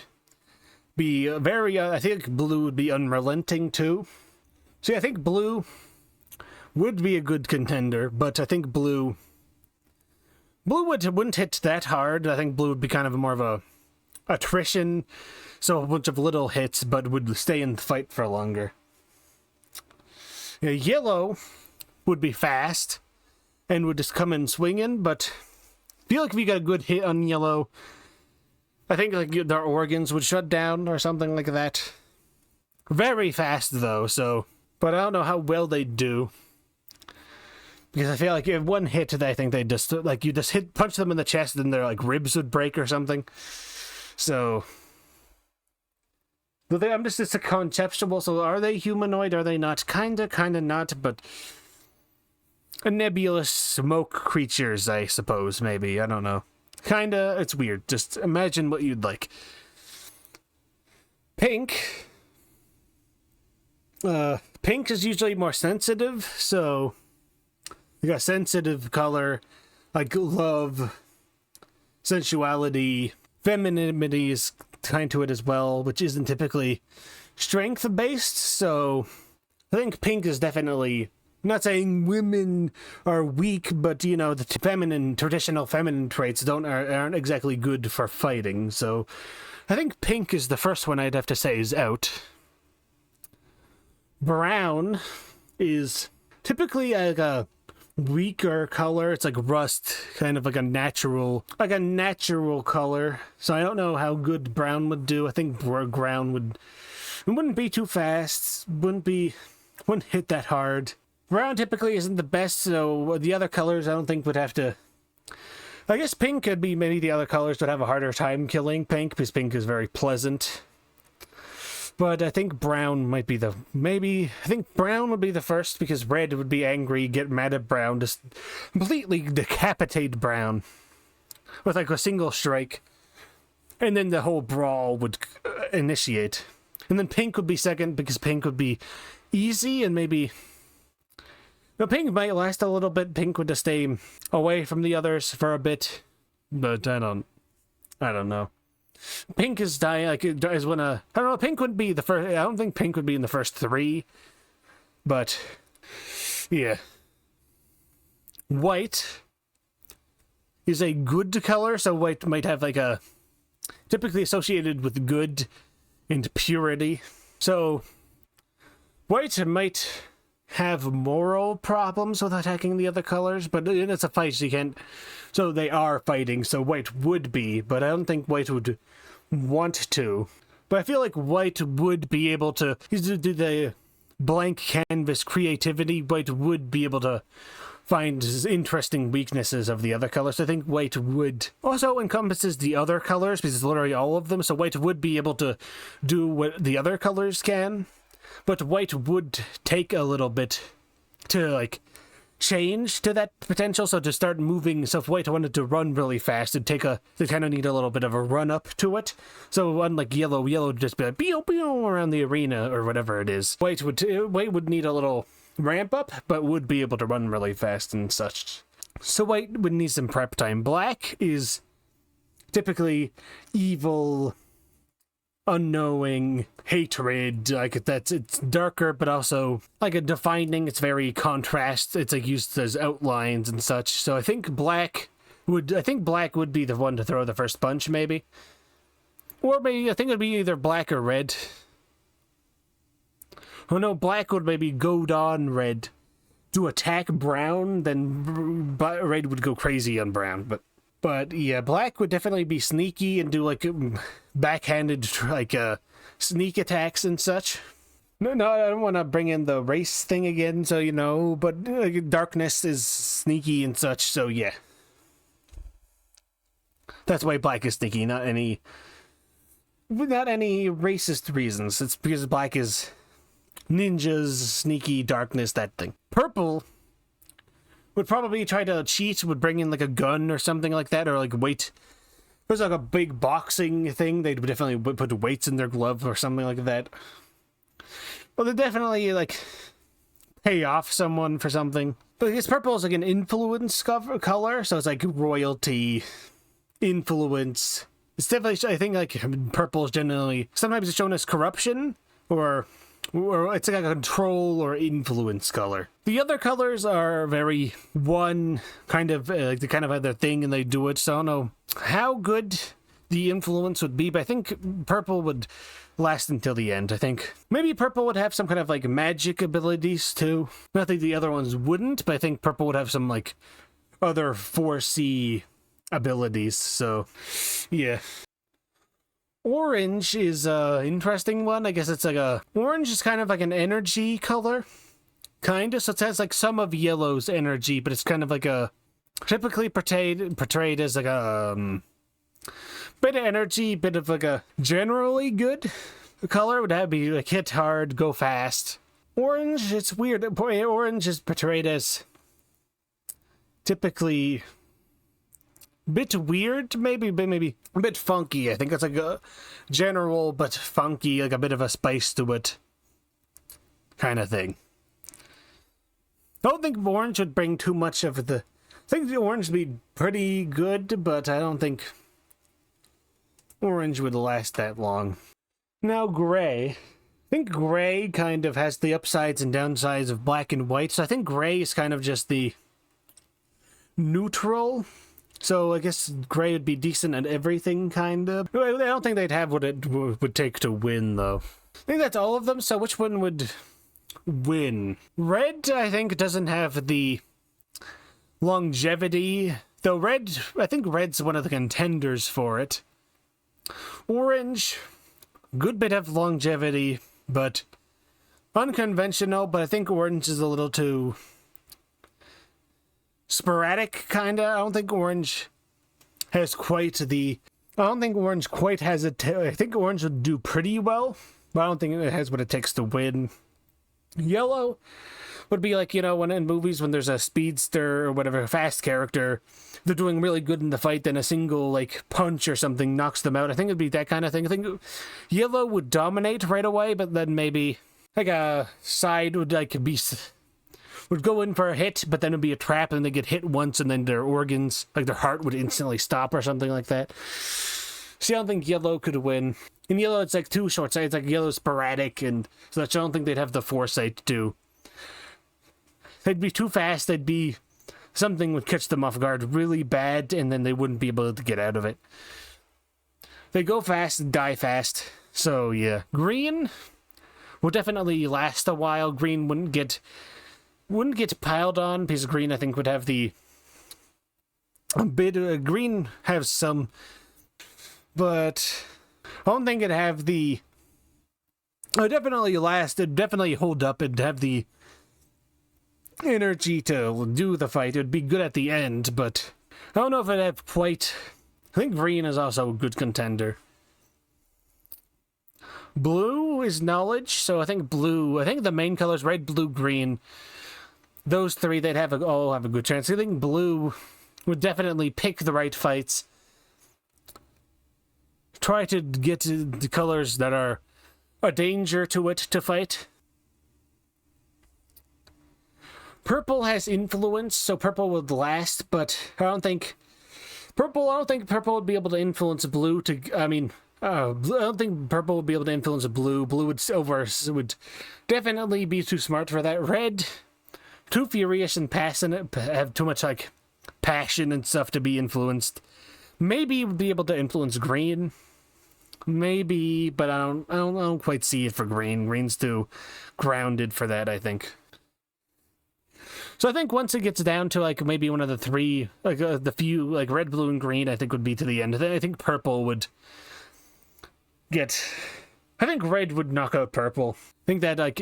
be very, I think blue would be unrelenting too. See, I think blue would be a good contender, but I think blue wouldn't hit that hard. I think blue would be kind of more of a attrition, so a bunch of little hits, but would stay in the fight for longer. Yeah, yellow would be fast and would just come in swinging, but I feel like if you got a good hit on yellow, I think like their organs would shut down or something like that. Very fast though, so, but I don't know how well they do. Because I feel like if one hit, I think they just, like, you just punch them in the chest and their, like, ribs would break or something. So, I'm just, it's a conceptual, so are they humanoid, are they not? Kinda not, but a nebulous smoke creatures, I suppose, maybe, I don't know. Kinda, it's weird, just imagine what you'd like. Pink. Pink is usually more sensitive, so like a sensitive color, like love, sensuality, femininity is kind to it as well, which isn't typically strength-based, so I think pink is definitely, I'm not saying women are weak, but, you know, the traditional feminine traits aren't exactly good for fighting, so I think pink is the first one I'd have to say is out. Brown is typically like a weaker color. It's like rust, kind of like a natural color. So I don't know how good brown would do. I think brown wouldn't be too fast. Wouldn't be wouldn't hit that hard. Brown typically isn't the best, so the other colors I don't think would have to... I guess pink could be, maybe the other colors would have a harder time killing pink, because pink is very pleasant. But I think brown might be the... Maybe... I think brown would be the first, because red would be angry, get mad at brown, just completely decapitate brown. With like a single strike. And then the whole brawl would initiate. And then pink would be second, because pink would be easy, and maybe... No, pink might last a little bit. Pink would just stay away from the others for a bit. But I don't know. Pink is dying, like, is when I don't know, pink would be the first... I don't think pink would be in the first 3. But, yeah. White is a good color, so white might have like a... Typically associated with good and purity. So, white might have moral problems with attacking the other colors, but it's a fight, so you can't... So they are fighting, so white would be, but I don't think white would want to. But I feel like white would be able to do the blank canvas creativity. White would be able to find interesting weaknesses of the other colors. I think white would also encompasses the other colors, because it's literally all of them, so white would be able to do what the other colors can. But white would take a little bit to, like, change to that potential, so to start moving, so if white wanted to run really fast, it'd kind of need a little bit of a run up to it. So unlike yellow would just be like, pew, pew, around the arena, or whatever it is. White would need a little ramp up, but would be able to run really fast and such. So white would need some prep time. Black is typically evil, unknowing, hatred, like it's darker, but also like a defining, it's very contrast, it's like used as outlines and such. So I think black would be the one to throw the first punch, maybe. Or maybe, I think it would be either black or red. Oh no, black would maybe go on red to attack brown, then red would go crazy on brown, But yeah, black would definitely be sneaky and do like backhanded like sneak attacks and such. No, I don't want to bring in the race thing again, so you know, but darkness is sneaky and such, so yeah. That's why black is sneaky, not any racist reasons. It's because black is ninjas, sneaky, darkness, that thing. Purple would probably try to cheat, would bring in like a gun or something like that, or like wait. There's like a big boxing thing, they'd definitely put weights in their glove or something like that. Well, they'd definitely like pay off someone for something. But I guess purple is like an influence color, so it's like royalty, influence. It's definitely, I think, like purple is generally, sometimes it's shown as corruption, or it's like a control or influence color. The other colors are very one kind of like they kind of have their thing and they do it. So I don't know how good the influence would be, but I think purple would last until the end. I think maybe purple would have some kind of like magic abilities too. Not that the other ones wouldn't, but I think purple would have some like other 4C abilities. So yeah. Orange is an interesting one. I guess it's like orange is kind of like an energy color. Kind of. So it has like some of yellow's energy, but it's kind of like a typically portrayed as like a bit of energy, bit of like a generally good color. Would that be like hit hard, go fast. Orange, it's weird. Orange is portrayed as typically bit weird, maybe a bit funky. I think it's like a general but funky, like a bit of a spice to it kind of thing. I don't think orange would bring too much of the... I think the orange would be pretty good, but I don't think orange would last that long. Now gray. I think gray kind of has the upsides and downsides of black and white, so I think gray is kind of just the neutral. So I guess gray would be decent at everything, kind of. I don't think they'd have what it would take to win, though. I think that's all of them, so which one would win? Red, I think, doesn't have the longevity. Though red, I think red's one of the contenders for it. Orange, good bit of longevity, but unconventional, but I think orange is a little too sporadic, kinda. I don't think orange has quite the... I don't think orange quite has it. I think orange would do pretty well, but I don't think it has what it takes to win. Yellow would be like, you know, when in movies when there's a speedster or whatever, a fast character, they're doing really good in the fight, then a single, like, punch or something knocks them out. I think it'd be that kind of thing. I think yellow would dominate right away, but then maybe, like, a side would, like, would go in for a hit, but then it'd be a trap, and they get hit once, and then their organs, like their heart, would instantly stop or something like that. See, I don't think yellow could win. In yellow, it's like too short sighted. It's like yellow's sporadic, and so I don't think they'd have the foresight to. They'd be too fast. They'd be something would catch them off guard really bad, and then they wouldn't be able to get out of it. They go fast and die fast. So yeah, green will definitely last a while. Green wouldn't get piled on because green, I think, would have the green has some, but I don't think it'd have the. It would definitely last. It'd definitely hold up. It'd have the energy to do the fight. It'd be good at the end, but I don't know if it'd have quite. I think green is also a good contender. Blue is knowledge, so I think blue. I think the main colors red, blue, green. Those three, they'd all have a good chance. I think blue would definitely pick the right fights. Try to get to the colors that are a danger to it to fight. Purple has influence, so purple would last, but I don't think purple would be able to influence blue to, I don't think purple would be able to influence blue. Blue would definitely be too smart for that. Red, too furious and passionate, have too much like passion and stuff to be influenced. Maybe would be able to influence green. Maybe, but I don't quite see it for green. Green's too grounded for that, I think. So I think once it gets down to like maybe one of the three, like the few, like red, blue, and green, I think would be to the end. I think purple would get. I think red would knock out purple. I think that like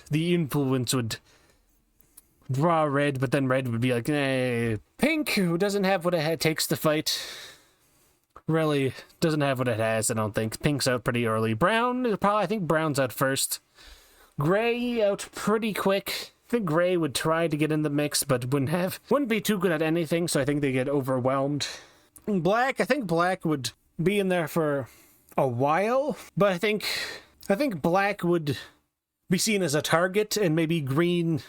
the influence would draw red, but then red would be like, eh. Pink, who doesn't have what it takes to fight, really doesn't have what it has. I don't think. Pink's out pretty early. Brown, I think brown's out first. Gray out pretty quick. I think gray would try to get in the mix, but wouldn't be too good at anything, so I think they get overwhelmed. Black, I think black would be in there for a while, but I think black would be seen as a target, and maybe green,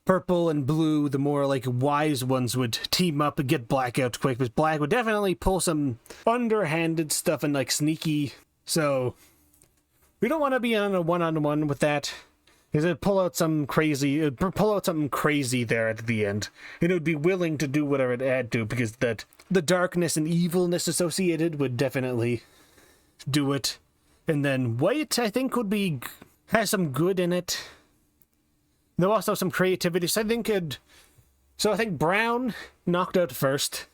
purple, and blue, the more like wise ones, would team up and get black out quick, because black would definitely pull some underhanded stuff and like sneaky, so we don't want to be on a one-on-one with that. Is it pull out something crazy there at the end, and it would be willing to do whatever it had to, because that the darkness and evilness associated would definitely do it. And then white, I think, has some good in it. There's also some creativity. So I think brown knocked out first,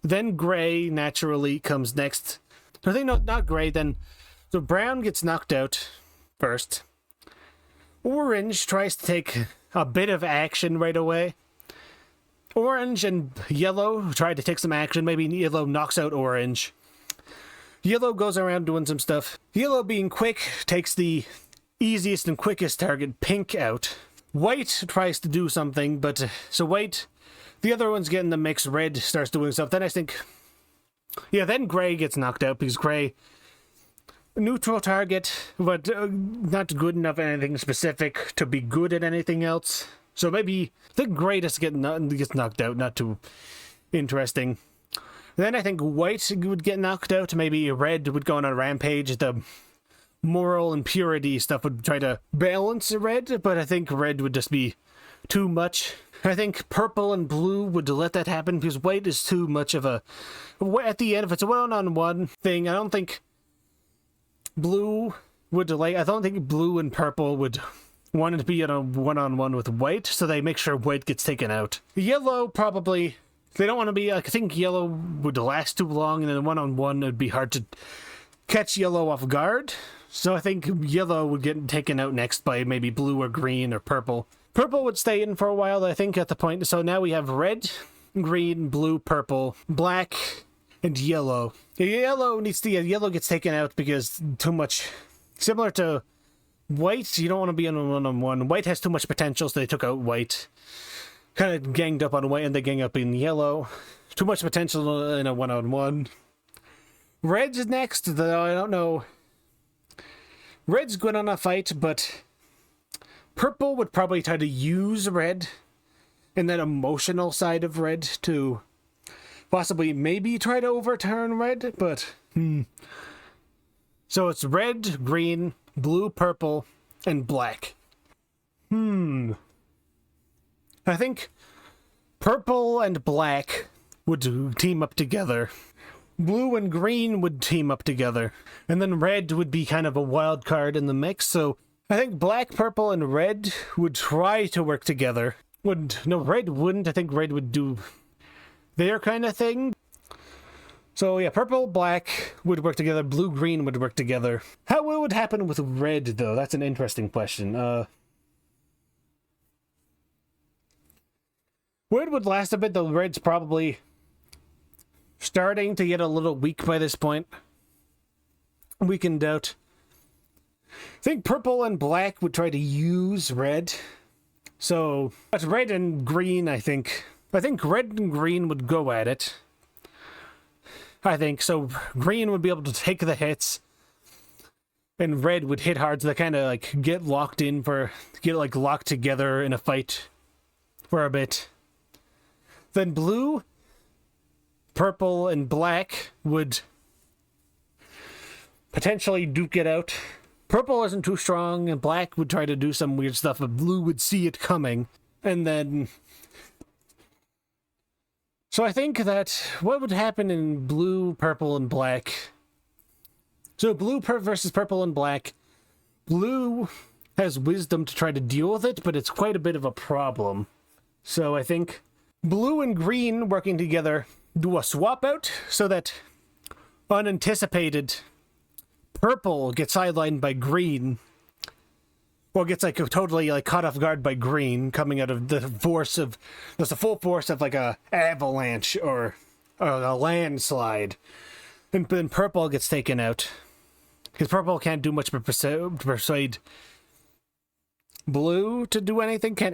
then gray naturally comes next. I think not gray. Then so brown gets knocked out first. Orange tries to take a bit of action right away. Orange and yellow try to take some action. Maybe yellow knocks out orange. Yellow goes around doing some stuff. Yellow, being quick, takes the easiest and quickest target, pink, out. White tries to do something, but so white, the other ones get in the mix. Red starts doing stuff. Then I think, then gray gets knocked out, because gray, neutral target, but not good enough at anything specific to be good at anything else. So maybe the gray just gets knocked out, not too interesting. Then I think white would get knocked out. Maybe red would go on a rampage. The moral and purity stuff would try to balance red, but I think red would just be too much. I think purple and blue would let that happen, because white is too much of a... At the end, if it's a one-on-one thing, I don't think blue would I don't think blue and purple would want to be in a one-on-one with white, so they make sure white gets taken out. Yellow, probably, they don't want to be, I think yellow would last too long, and in a one-on-one it would be hard to catch yellow off guard. So I think yellow would get taken out next by maybe blue or green or purple. Purple would stay in for a while, I think, at the point. So now we have red, green, blue, purple, black, and yellow. Yellow gets taken out because too much. Similar to white, you don't want to be on a one-on-one. White has too much potential, so they took out white. Kind of ganged up on white, and they gang up in yellow. Too much potential in a one-on-one. Red's next, though I don't know. Red's good on a fight, but purple would probably try to use red and that emotional side of red to possibly maybe try to overturn red, but So it's red, green, blue, purple, and black. I think purple and black would team up together. Blue and green would team up together. And then red would be kind of a wild card in the mix. So I think black, purple, and red would try to work together. Red wouldn't. I think red would do their kind of thing. So yeah, purple, black would work together. Blue, green would work together. What would happen with red, though? That's an interesting question. Red would last a bit, though red's probably starting to get a little weak by this point. Weakened out. I think purple and black would try to use red. So, that's red and green, I think. I think red and green would go at it. I think. So, green would be able to take the hits. And red would hit hard, so they kind of like get locked together in a fight for a bit. Then blue, purple, and black would potentially duke it out. Purple isn't too strong, and black would try to do some weird stuff, but blue would see it coming. And then... So I think that what would happen in blue, purple, and black... So blue versus purple and black. Blue has wisdom to try to deal with it, but it's quite a bit of a problem. So I think blue and green working together do a swap out so that unanticipated purple gets sidelined by green, or gets like totally like caught off guard by green, coming out of the full force of like a avalanche or a landslide, and then purple gets taken out because purple can't do much but persuade blue to do anything. That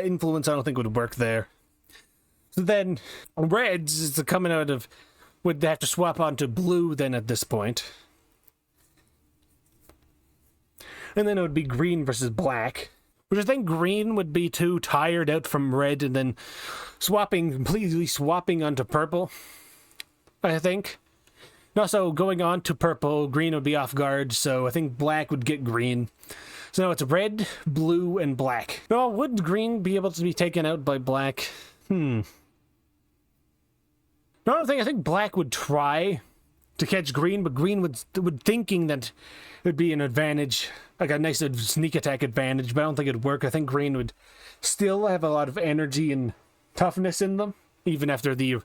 influence I don't think would work there. So then reds is coming out of would have to swap onto blue then at this point. And then it would be green versus black, which I think green would be too tired out from red and then completely swapping onto purple, I think. And also going on to purple, green would be off guard, so I think black would get green. So now it's red, blue, and black. Now, would green be able to be taken out by black? I think black would try to catch green, but green would thinking that it would be an advantage, like a nice sneak attack advantage, but I don't think it'd work. I think green would still have a lot of energy and toughness in them, even after the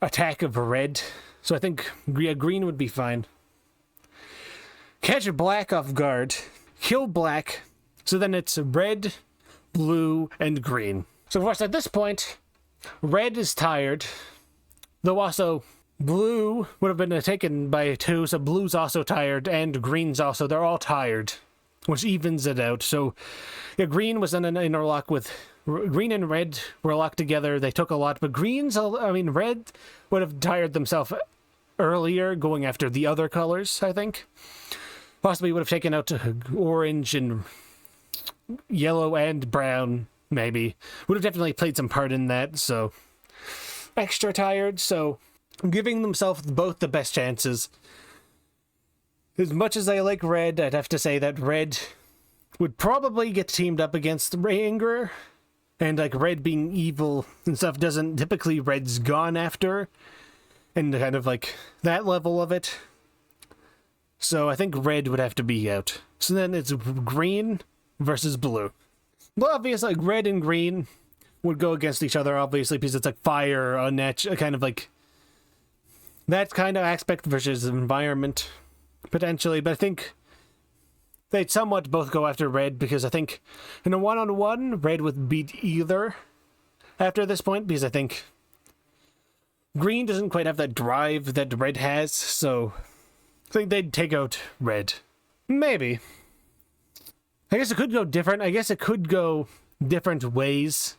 attack of red. So I think green would be fine. Catch black off guard, kill black, so then it's red, blue, and green. So of course at this point, red is tired, though also blue would have been taken by 2, so blue's also tired, and green's also, they're all tired, which evens it out. So yeah, green was in an interlock with green and red were locked together. They took a lot, but red would have tired themselves earlier going after the other colors, I think. Possibly would have taken out orange and yellow and brown, maybe. Would have definitely played some part in that, so extra tired, so giving themselves both the best chances. As much as I like red, I'd have to say that red would probably get teamed up against Anger, and like red being evil and stuff doesn't typically red's gone after, and kind of like that level of it. So I think red would have to be out. So then it's green versus blue. Well, obviously, like red and green would go against each other, obviously, because it's like fire, kind of like that kind of aspect versus environment, potentially. But I think they'd somewhat both go after red, because I think in a one-on-one, red would beat either after this point, because I think green doesn't quite have that drive that red has, so I think they'd take out red. Maybe. I guess it could go different. I guess it could go different ways.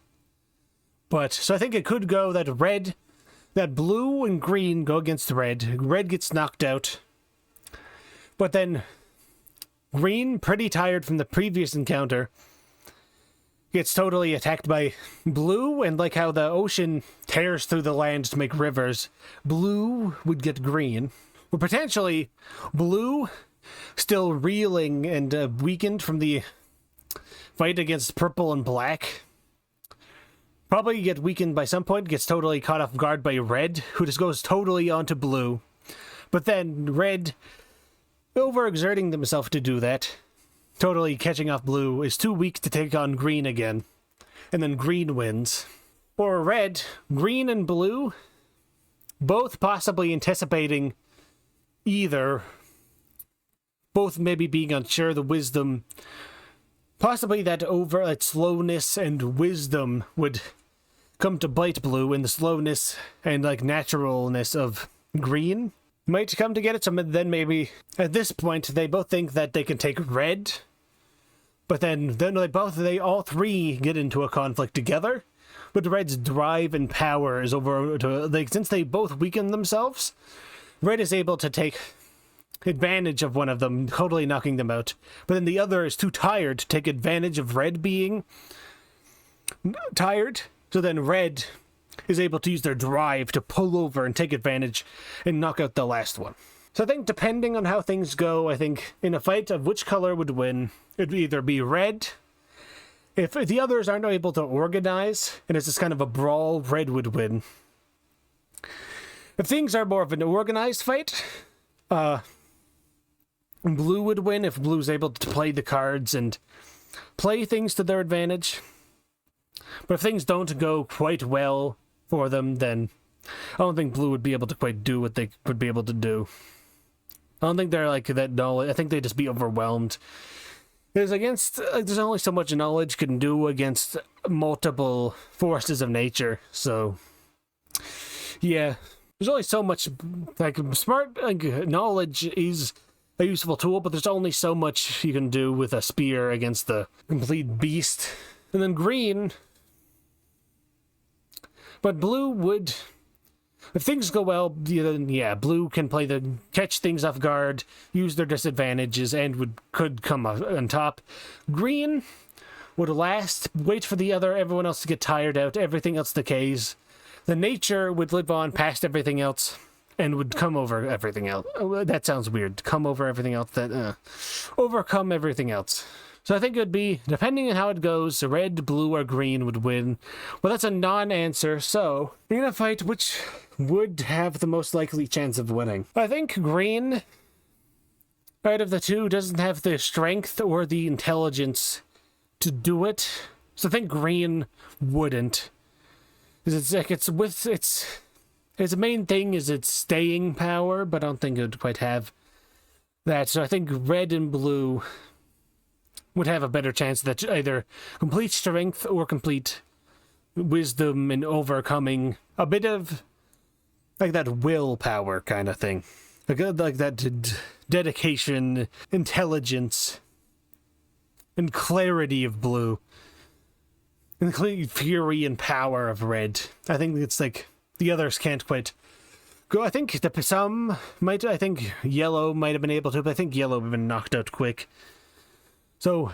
But, so I think it could go that blue and green go against red. Red gets knocked out. But then green, pretty tired from the previous encounter, gets totally attacked by blue, and like how the ocean tears through the land to make rivers, blue would get green. Or potentially, blue, still reeling and weakened from the fight against purple and black, probably get weakened by some point, gets totally caught off guard by red, who just goes totally onto blue. But then red, overexerting themselves to do that, totally catching off blue, is too weak to take on green again. And then green wins. Or red, green and blue, both possibly anticipating either, both maybe being unsure, the wisdom, possibly that slowness and wisdom would come to bite blue, and the slowness and like naturalness of green might come to get it. So then maybe at this point they both think that they can take red, but then they all three get into a conflict together. But red's drive and power is over to, like, since they both weaken themselves, red is able to take advantage of one of them, totally knocking them out. But then the other is too tired to take advantage of red being tired. So then red is able to use their drive to pull over and take advantage and knock out the last one. So I think depending on how things go, I think in a fight of which color would win, it would either be red. If the others aren't able to organize, and it's just kind of a brawl, red would win. If things are more of an organized fight, blue would win if blue's able to play the cards and play things to their advantage. But if things don't go quite well for them, then I don't think blue would be able to quite do what they would be able to do. I don't think they're like that knowledge. I think they'd just be overwhelmed. There's only so much knowledge can do against multiple forces of nature. So, yeah, there's only so much, like, knowledge is a useful tool, but there's only so much you can do with a spear against the complete beast. And then green, but blue would, if things go well, then yeah, blue can catch things off guard, use their disadvantages, and could come on top. Green would wait for everyone else to get tired out, everything else decays. The nature would live on past everything else, and would come over everything else. Oh, that sounds weird. Come over everything else. Overcome everything else. So I think it would be, depending on how it goes, red, blue, or green would win. Well, that's a non-answer, so you're going to fight which would have the most likely chance of winning. I think green, out of the two, doesn't have the strength or the intelligence to do it. So I think green wouldn't. Its main thing is its staying power, but I don't think it would quite have that. So I think red and blue would have a better chance that either complete strength or complete wisdom in overcoming a bit of like that willpower kind of thing. Like that dedication, intelligence, and clarity of blue. And the fury and power of red. I think it's like the others can't quite go. I think I think yellow might have been able to, but I think yellow would have been knocked out quick. So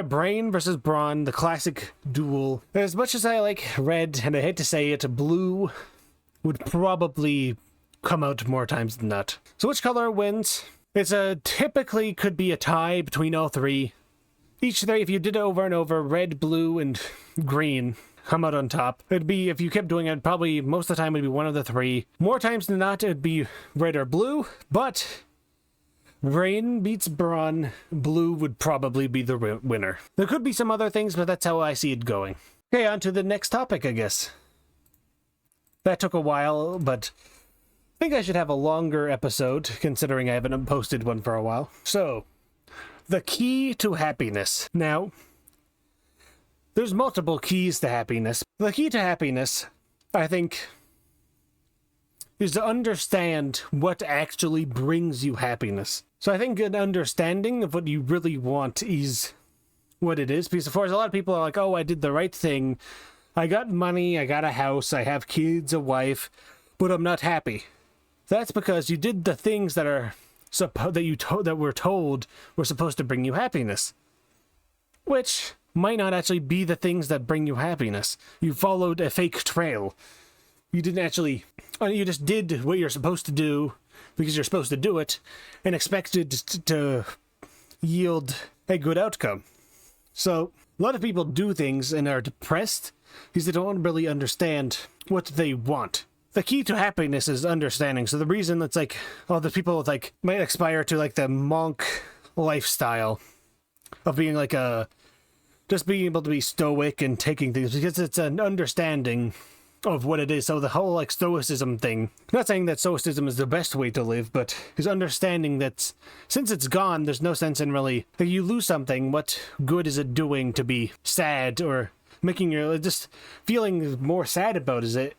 brain versus brawn, the classic duel. As much as I like red, and I hate to say it, blue would probably come out more times than not. So which color wins? Typically could be a tie between all three. Each three, if you did it over and over, red, blue, and green come out on top. It'd be, if you kept doing it, probably most of the time it'd be one of the three. More times than not, it'd be red or blue, but brain beats brawn, blue would probably be the winner. There could be some other things, but that's how I see it going. Okay, on to the next topic, I guess. That took a while, but I think I should have a longer episode, considering I haven't posted one for a while. So, The key to happiness. Now, there's multiple keys to happiness. The key to happiness, I think, is to understand what actually brings you happiness. So I think an understanding of what you really want is what it is. Because of course, a lot of people are like, oh, I did the right thing. I got money, I got a house, I have kids, a wife, but I'm not happy. That's because you did the things that are that were told were supposed to bring you happiness, which might not actually be the things that bring you happiness. You followed a fake trail. You didn't actually... You just did what you're supposed to do because you're supposed to do it and expected to yield a good outcome. So, a lot of people do things and are depressed because they don't really understand what they want. The key to happiness is understanding. So the reason that's like, all the people like might aspire to like the monk lifestyle of being like just being able to be stoic and taking things because it's an understanding of what it is. So the whole like stoicism thing, not saying that stoicism is the best way to live, but is understanding that since it's gone, there's no sense in really, if you lose something, what good is it doing to be sad or making your, just feeling more sad about it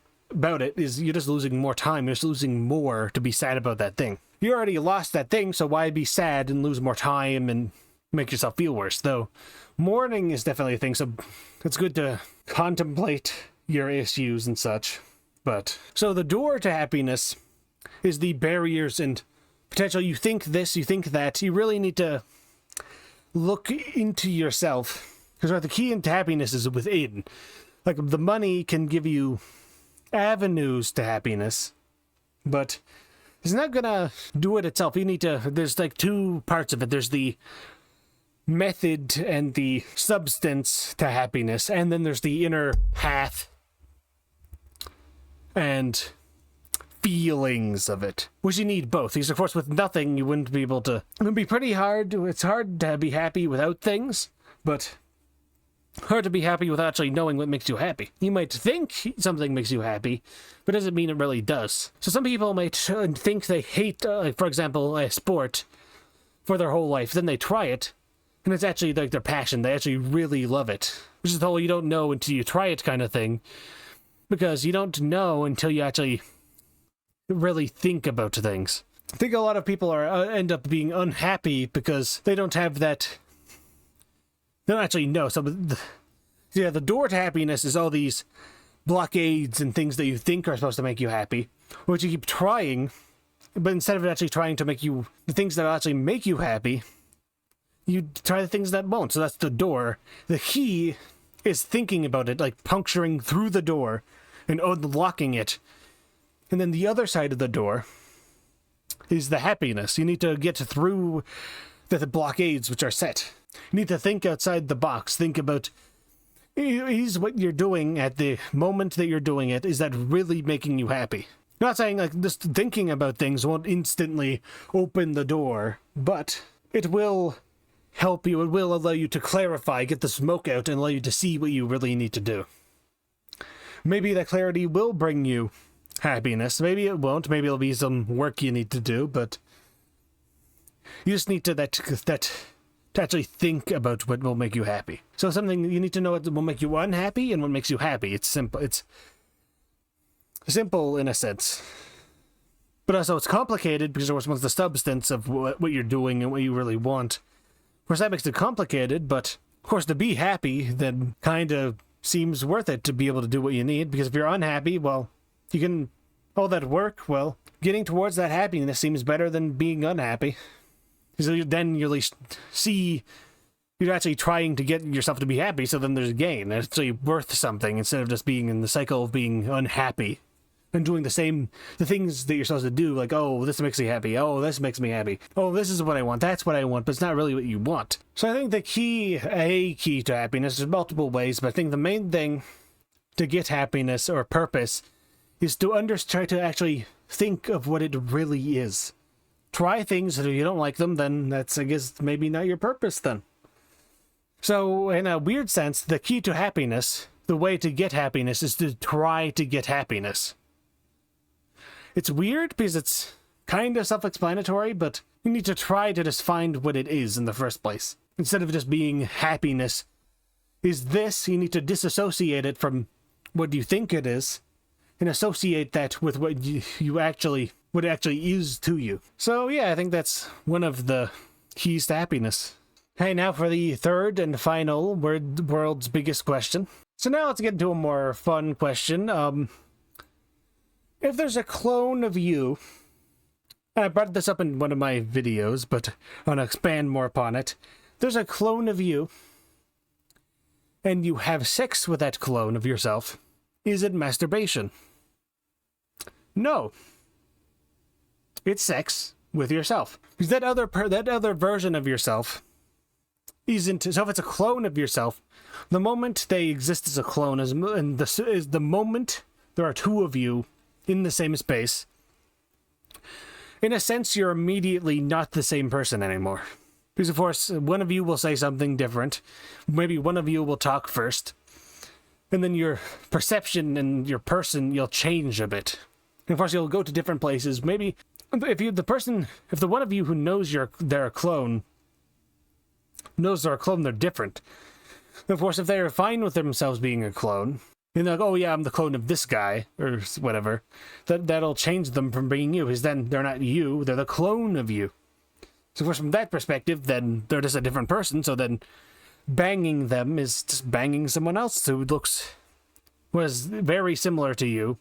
is you're just losing more time. You're just losing more to be sad about that thing. You already lost that thing, so why be sad and lose more time and make yourself feel worse? Though mourning is definitely a thing, so it's good to contemplate your issues and such. But so the door to happiness is the barriers and potential. You think this, you think that. You really need to look into yourself, because the key into happiness is within. Like the money can give you avenues to happiness, but it's not gonna do it itself. You need to, there's like two parts of it. There's the method and the substance to happiness, and then there's the inner path and feelings of it, which you need both. Because of course with nothing you wouldn't be able to, it would be pretty hard. It's hard to be happy without things, but hard to be happy without actually knowing what makes you happy. You might think something makes you happy, but doesn't mean it really does. So some people might think they hate, for example, a sport for their whole life. Then they try it, and it's actually like their passion. They actually really love it. Which is the whole you don't know until you try it kind of thing. Because you don't know until you actually really think about things. I think a lot of people end up being unhappy because they don't have that. They don't actually know. So, the door to happiness is all these blockades and things that you think are supposed to make you happy, which you keep trying, but instead of actually trying to make you the things that actually make you happy, you try the things that won't. So that's the door. The key is thinking about it, like puncturing through the door and unlocking it. And then the other side of the door is the happiness. You need to get through the blockades which are set. You need to think outside the box. Think about, is what you're doing at the moment that you're doing it, is that really making you happy? I'm not saying like just thinking about things won't instantly open the door, but it will help you. It will allow you to clarify, get the smoke out, and allow you to see what you really need to do. Maybe that clarity will bring you happiness. Maybe it won't. Maybe it'll be some work you need to do, but you just need to actually think about what will make you happy. So something you need to know what will make you unhappy and what makes you happy. It's simple. It's simple in a sense. But also it's complicated because there was the substance of what you're doing and what you really want. Of course, that makes it complicated, but of course to be happy then kind of seems worth it to be able to do what you need, because if you're unhappy, well, you can, all that work, well, getting towards that happiness seems better than being unhappy. So then you at least see you're actually trying to get yourself to be happy, so then there's a gain. It's actually worth something instead of just being in the cycle of being unhappy and doing the things that you're supposed to do, like, oh, this makes me happy, oh, this makes me happy, oh, this is what I want, that's what I want, but it's not really what you want. So I think a key to happiness, there's multiple ways, but I think the main thing to get happiness or purpose is to try to actually think of what it really is. Try things, and if you don't like them, then that's, I guess, maybe not your purpose then. So, in a weird sense, the key to happiness, the way to get happiness, is to try to get happiness. It's weird because it's kind of self-explanatory, but You need to try to just find what it is in the first place. Instead of just being happiness is this, you need to disassociate it from what you think it is and associate that with what what it actually is to you. So yeah, I think that's one of the keys to happiness. Hey, now for the third and final world's biggest question. So now let's get into a more fun question. If there's a clone of you, and I brought this up in one of my videos, but I want to expand more upon it. There's a clone of you, and you have sex with that clone of yourself. Is it masturbation? No. It's sex with yourself. Because that other version of yourself isn't. So if it's a clone of yourself, the moment they exist as a clone is the moment there are two of you in the same space. In a sense, you're immediately not the same person anymore. Because, of course, one of you will say something different. Maybe one of you will talk first. And then your perception and your person, you'll change a bit. And, of course, you'll go to different places. Maybe if the one of you who knows they're a clone, knows they're a clone, they're different. And, of course, if they're fine with themselves being a clone, and they're like, oh yeah, I'm the clone of this guy, or whatever, that'll change them from being you, because then they're not you, they're the clone of you. So of course, from that perspective, then they're just a different person, so then banging them is just banging someone else who was very similar to you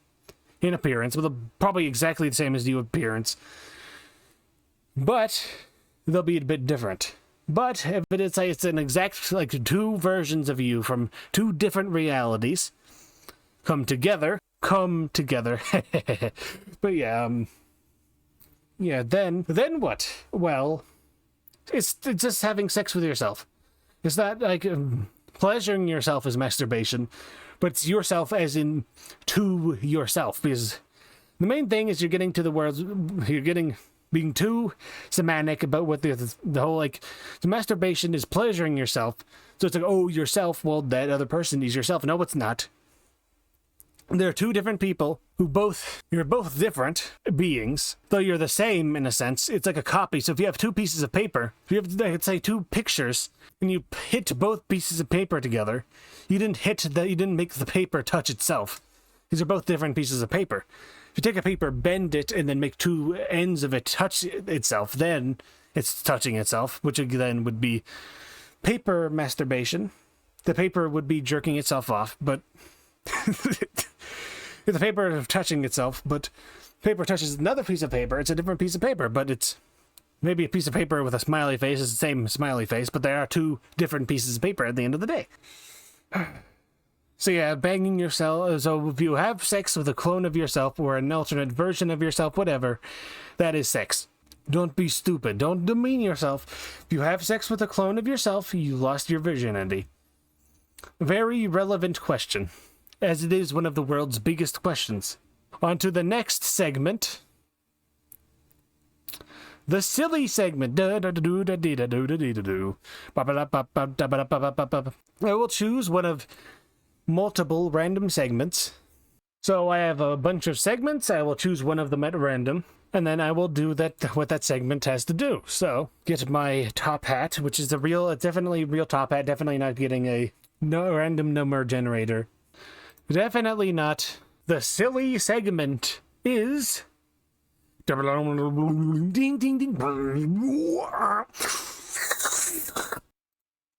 in appearance, with probably exactly the same as you appearance, but they'll be a bit different. But if it's an exact, like, two versions of you from two different realities, come together. But yeah, then what? Well, it's just having sex with yourself. It's not like pleasuring yourself is masturbation, but it's yourself as in to yourself. Because the main thing is you're getting to the world, being too semantic about what the whole, like, the masturbation is pleasuring yourself. So it's like, oh, yourself, well, that other person is yourself. No, it's not. There are two different people you're both different beings, though you're the same in a sense. It's like a copy. So if you have two pieces of paper, if you have, let's say, two pictures, and you hit both pieces of paper together, you didn't make the paper touch itself. These are both different pieces of paper. If you take a paper, bend it, and then make two ends of it touch itself, then it's touching itself, which then would be paper masturbation. The paper would be jerking itself off, but the paper touching itself, but paper touches another piece of paper, it's a different piece of paper, but it's maybe a piece of paper with a smiley face is the same smiley face, but there are two different pieces of paper at the end of the day. So yeah, banging yourself, so if you have sex with a clone of yourself or an alternate version of yourself, whatever, that is sex. Don't be stupid. Don't demean yourself. If you have sex with a clone of yourself, you lost your virginity. Very relevant question, as it is one of the world's biggest questions. On to the next segment. The silly segment. I will choose one of multiple random segments. So I have a bunch of segments. I will choose one of them at random, and then I will do what that segment has to do. So get my top hat, which is definitely real top hat. Definitely not getting a random number generator. Definitely not. The silly segment is ding ding ding.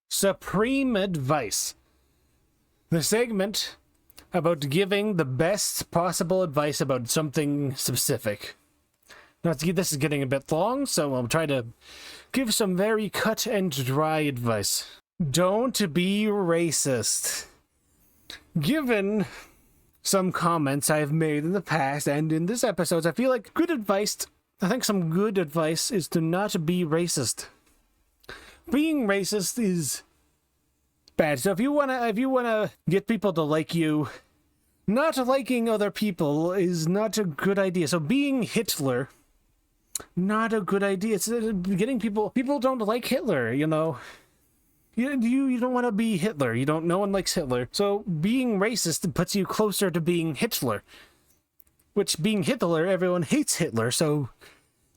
Supreme advice. The segment about giving the best possible advice about something specific. Now, this is getting a bit long, so I'll try to give some very cut and dry advice. Don't be racist. Given some comments I've made in the past and in this episode, I feel like some good advice is to not be racist. Being racist is bad. So if you wanna get people to like you, not liking other people is not a good idea. So being Hitler, not a good idea. It's getting people don't like Hitler, you know. You don't want to be Hitler. No one likes Hitler. So being racist puts you closer to being Hitler. Which being Hitler, everyone hates Hitler. So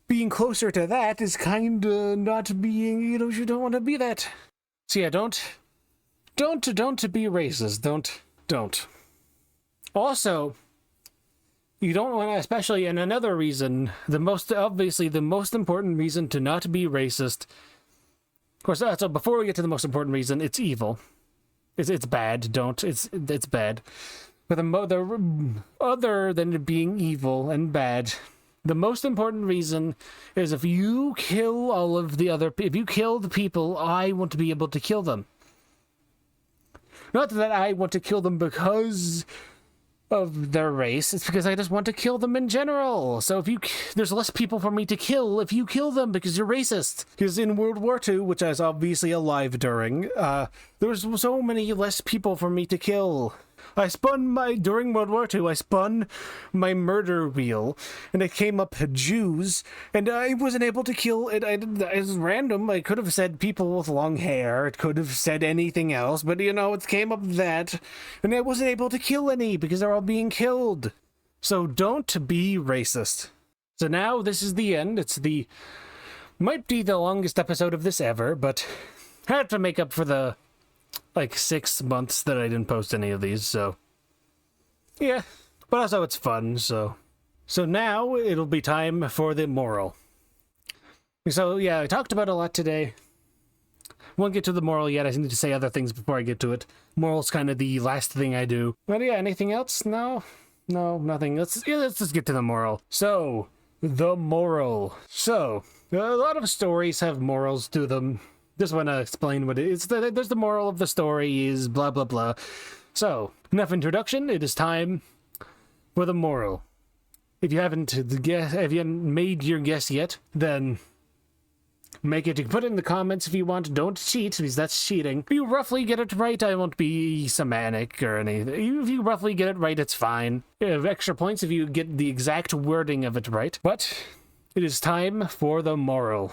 being closer to that is kinda not being, you know, you don't want to be that. So yeah, don't be racist. Don't. Also, you don't want to, especially, and another reason, the most important reason to not be racist. Of course, so before we get to the most important reason, it's evil. It's bad. It's bad. But the other than it being evil and bad, the most important reason is if you kill if you kill the people, I want to be able to kill them. Not that I want to kill them because of their race, it's because I just want to kill them in general. So there's less people for me to kill if you kill them because you're racist. Because in World War II, which I was obviously alive during, there was so many less people for me to kill. During World War II, I spun my murder wheel, and it came up Jews, and I wasn't able to kill it. It was random. I could have said people with long hair. It could have said anything else, but, you know, it came up that, and I wasn't able to kill any because they're all being killed. So don't be racist. So now this is the end. Might be the longest episode of this ever, but I have to make up for the 6 months that I didn't post any of these, so yeah, but also it's fun. So now it'll be time for the moral. So yeah, I talked about a lot today. Won't get to the moral yet. I need to say other things before I get to it. Moral's kind of the last thing I do. But yeah, anything else? No, nothing. Let's just get to the moral. So the moral. So a lot of stories have morals to them. Just want to explain what it is. There's the moral of the story is blah, blah, blah. So, enough introduction. It is time for the moral. If you haven't made your guess yet, then make it. You can put it in the comments if you want. Don't cheat, because that's cheating. If you roughly get it right, I won't be semantic or anything. If you roughly get it right, it's fine. You have extra points if you get the exact wording of it right. But it is time for the moral.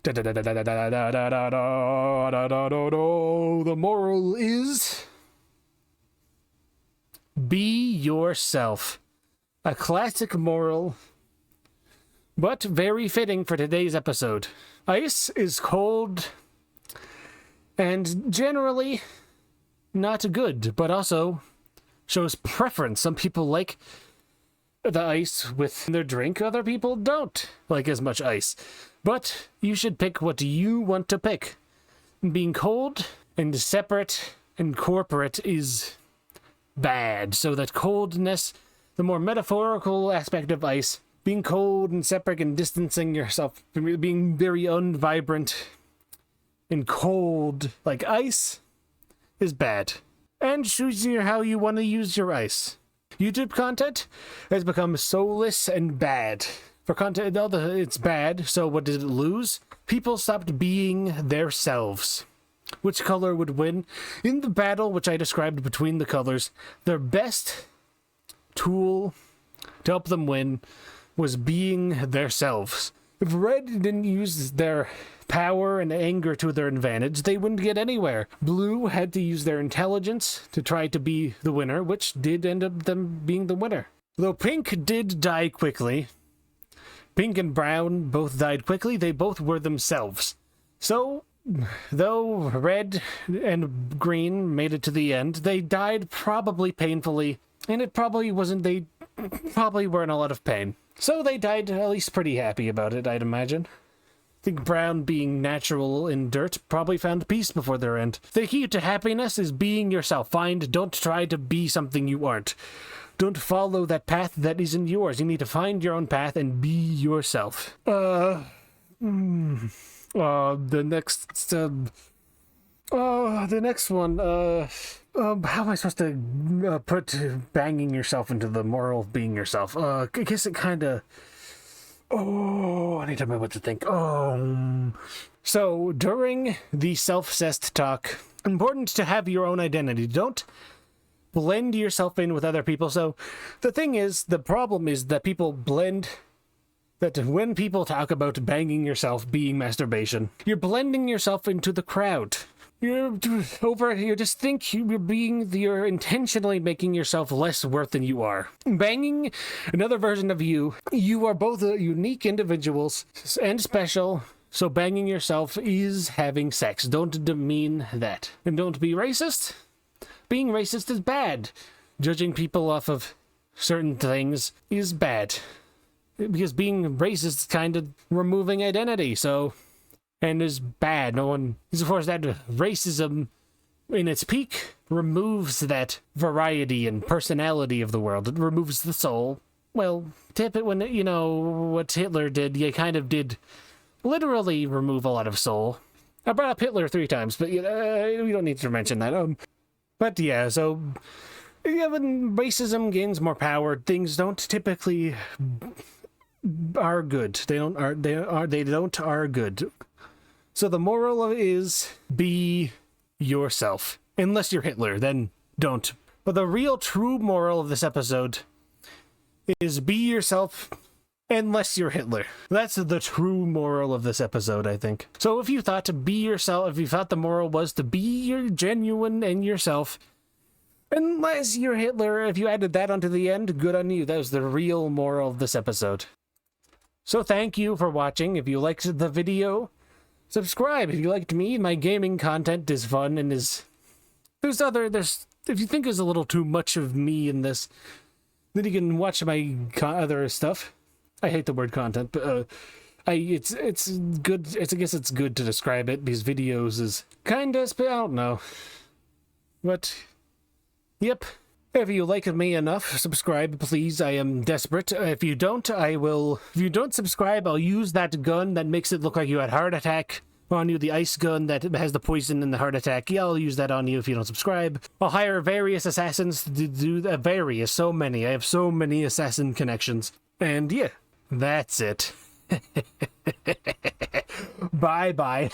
The moral is be yourself. A classic moral, but very fitting for today's episode. Ice is cold and generally not good, but also shows preference. Some people like the ice with their drink, other people don't like as much ice. But you should pick what you want to pick. Being cold and separate and corporate is bad. So that coldness, the more metaphorical aspect of ice, being cold and separate and distancing yourself, being very unvibrant and cold like ice is bad. And choose how you want to use your ice. YouTube content has become soulless and bad. For content, it's bad, so what did it lose? People stopped being themselves. Which color would win? In the battle which I described between the colors, their best tool to help them win was being themselves. If red didn't use their power and anger to their advantage, they wouldn't get anywhere. Blue had to use their intelligence to try to be the winner, which did end up them being the winner. Though pink did die quickly, pink and brown both died quickly, they both were themselves. So, though red and green made it to the end, they died probably painfully, and they probably were in a lot of pain. So they died at least pretty happy about it, I'd imagine. I think brown, being natural in dirt, probably found peace before their end. The key to happiness is being yourself. Don't try to be something you aren't. Don't follow that path that isn't yours. You need to find your own path and be yourself. The next one, how am I supposed to put banging yourself into the moral of being yourself? I guess it kinda... I need to remember what to think. So, during the self-cessed talk, important to have your own identity. Don't blend yourself in with other people. So the problem is that people blend, that when people talk about banging yourself being masturbation, you're blending yourself into the crowd. you're intentionally making yourself less worth than you are. Banging another version of you, you are both unique individuals and special. So banging yourself is having sex. Don't demean that. And don't be racist. Being racist is bad. Judging people off of certain things is bad. Because being racist is kind of removing identity, and is bad. No one, as far as that, racism in its peak removes that variety and personality of the world. It removes the soul. Well, tip it when, what Hitler did, you kind of did literally remove a lot of soul. I brought up Hitler 3 times, but we don't need to mention that. But yeah, so when racism gains more power, things don't typically are good. They don't are good. So the moral is be yourself. Unless you're Hitler, then don't. But the real true moral of this episode is be yourself unless you're Hitler. That's the true moral of this episode, I think. So if you thought to be yourself, if you thought the moral was to be your genuine and yourself, unless you're Hitler, if you added that onto the end, good on you. That was the real moral of this episode. So thank you for watching. If you liked the video, subscribe. If you liked me, my gaming content is fun and if you think there's a little too much of me in this, then you can watch my other stuff. I hate the word content, but it's good. I guess it's good to describe it because videos is kind of, I don't know. But yep. If you like me enough, subscribe, please. I am desperate. If you don't, If you don't subscribe, I'll use that gun that makes it look like you had a heart attack on you. The ice gun that has the poison in the heart attack. Yeah, I'll use that on you if you don't subscribe. I'll hire various assassins to do that. So many. I have so many assassin connections. And yeah, that's it. Bye-bye.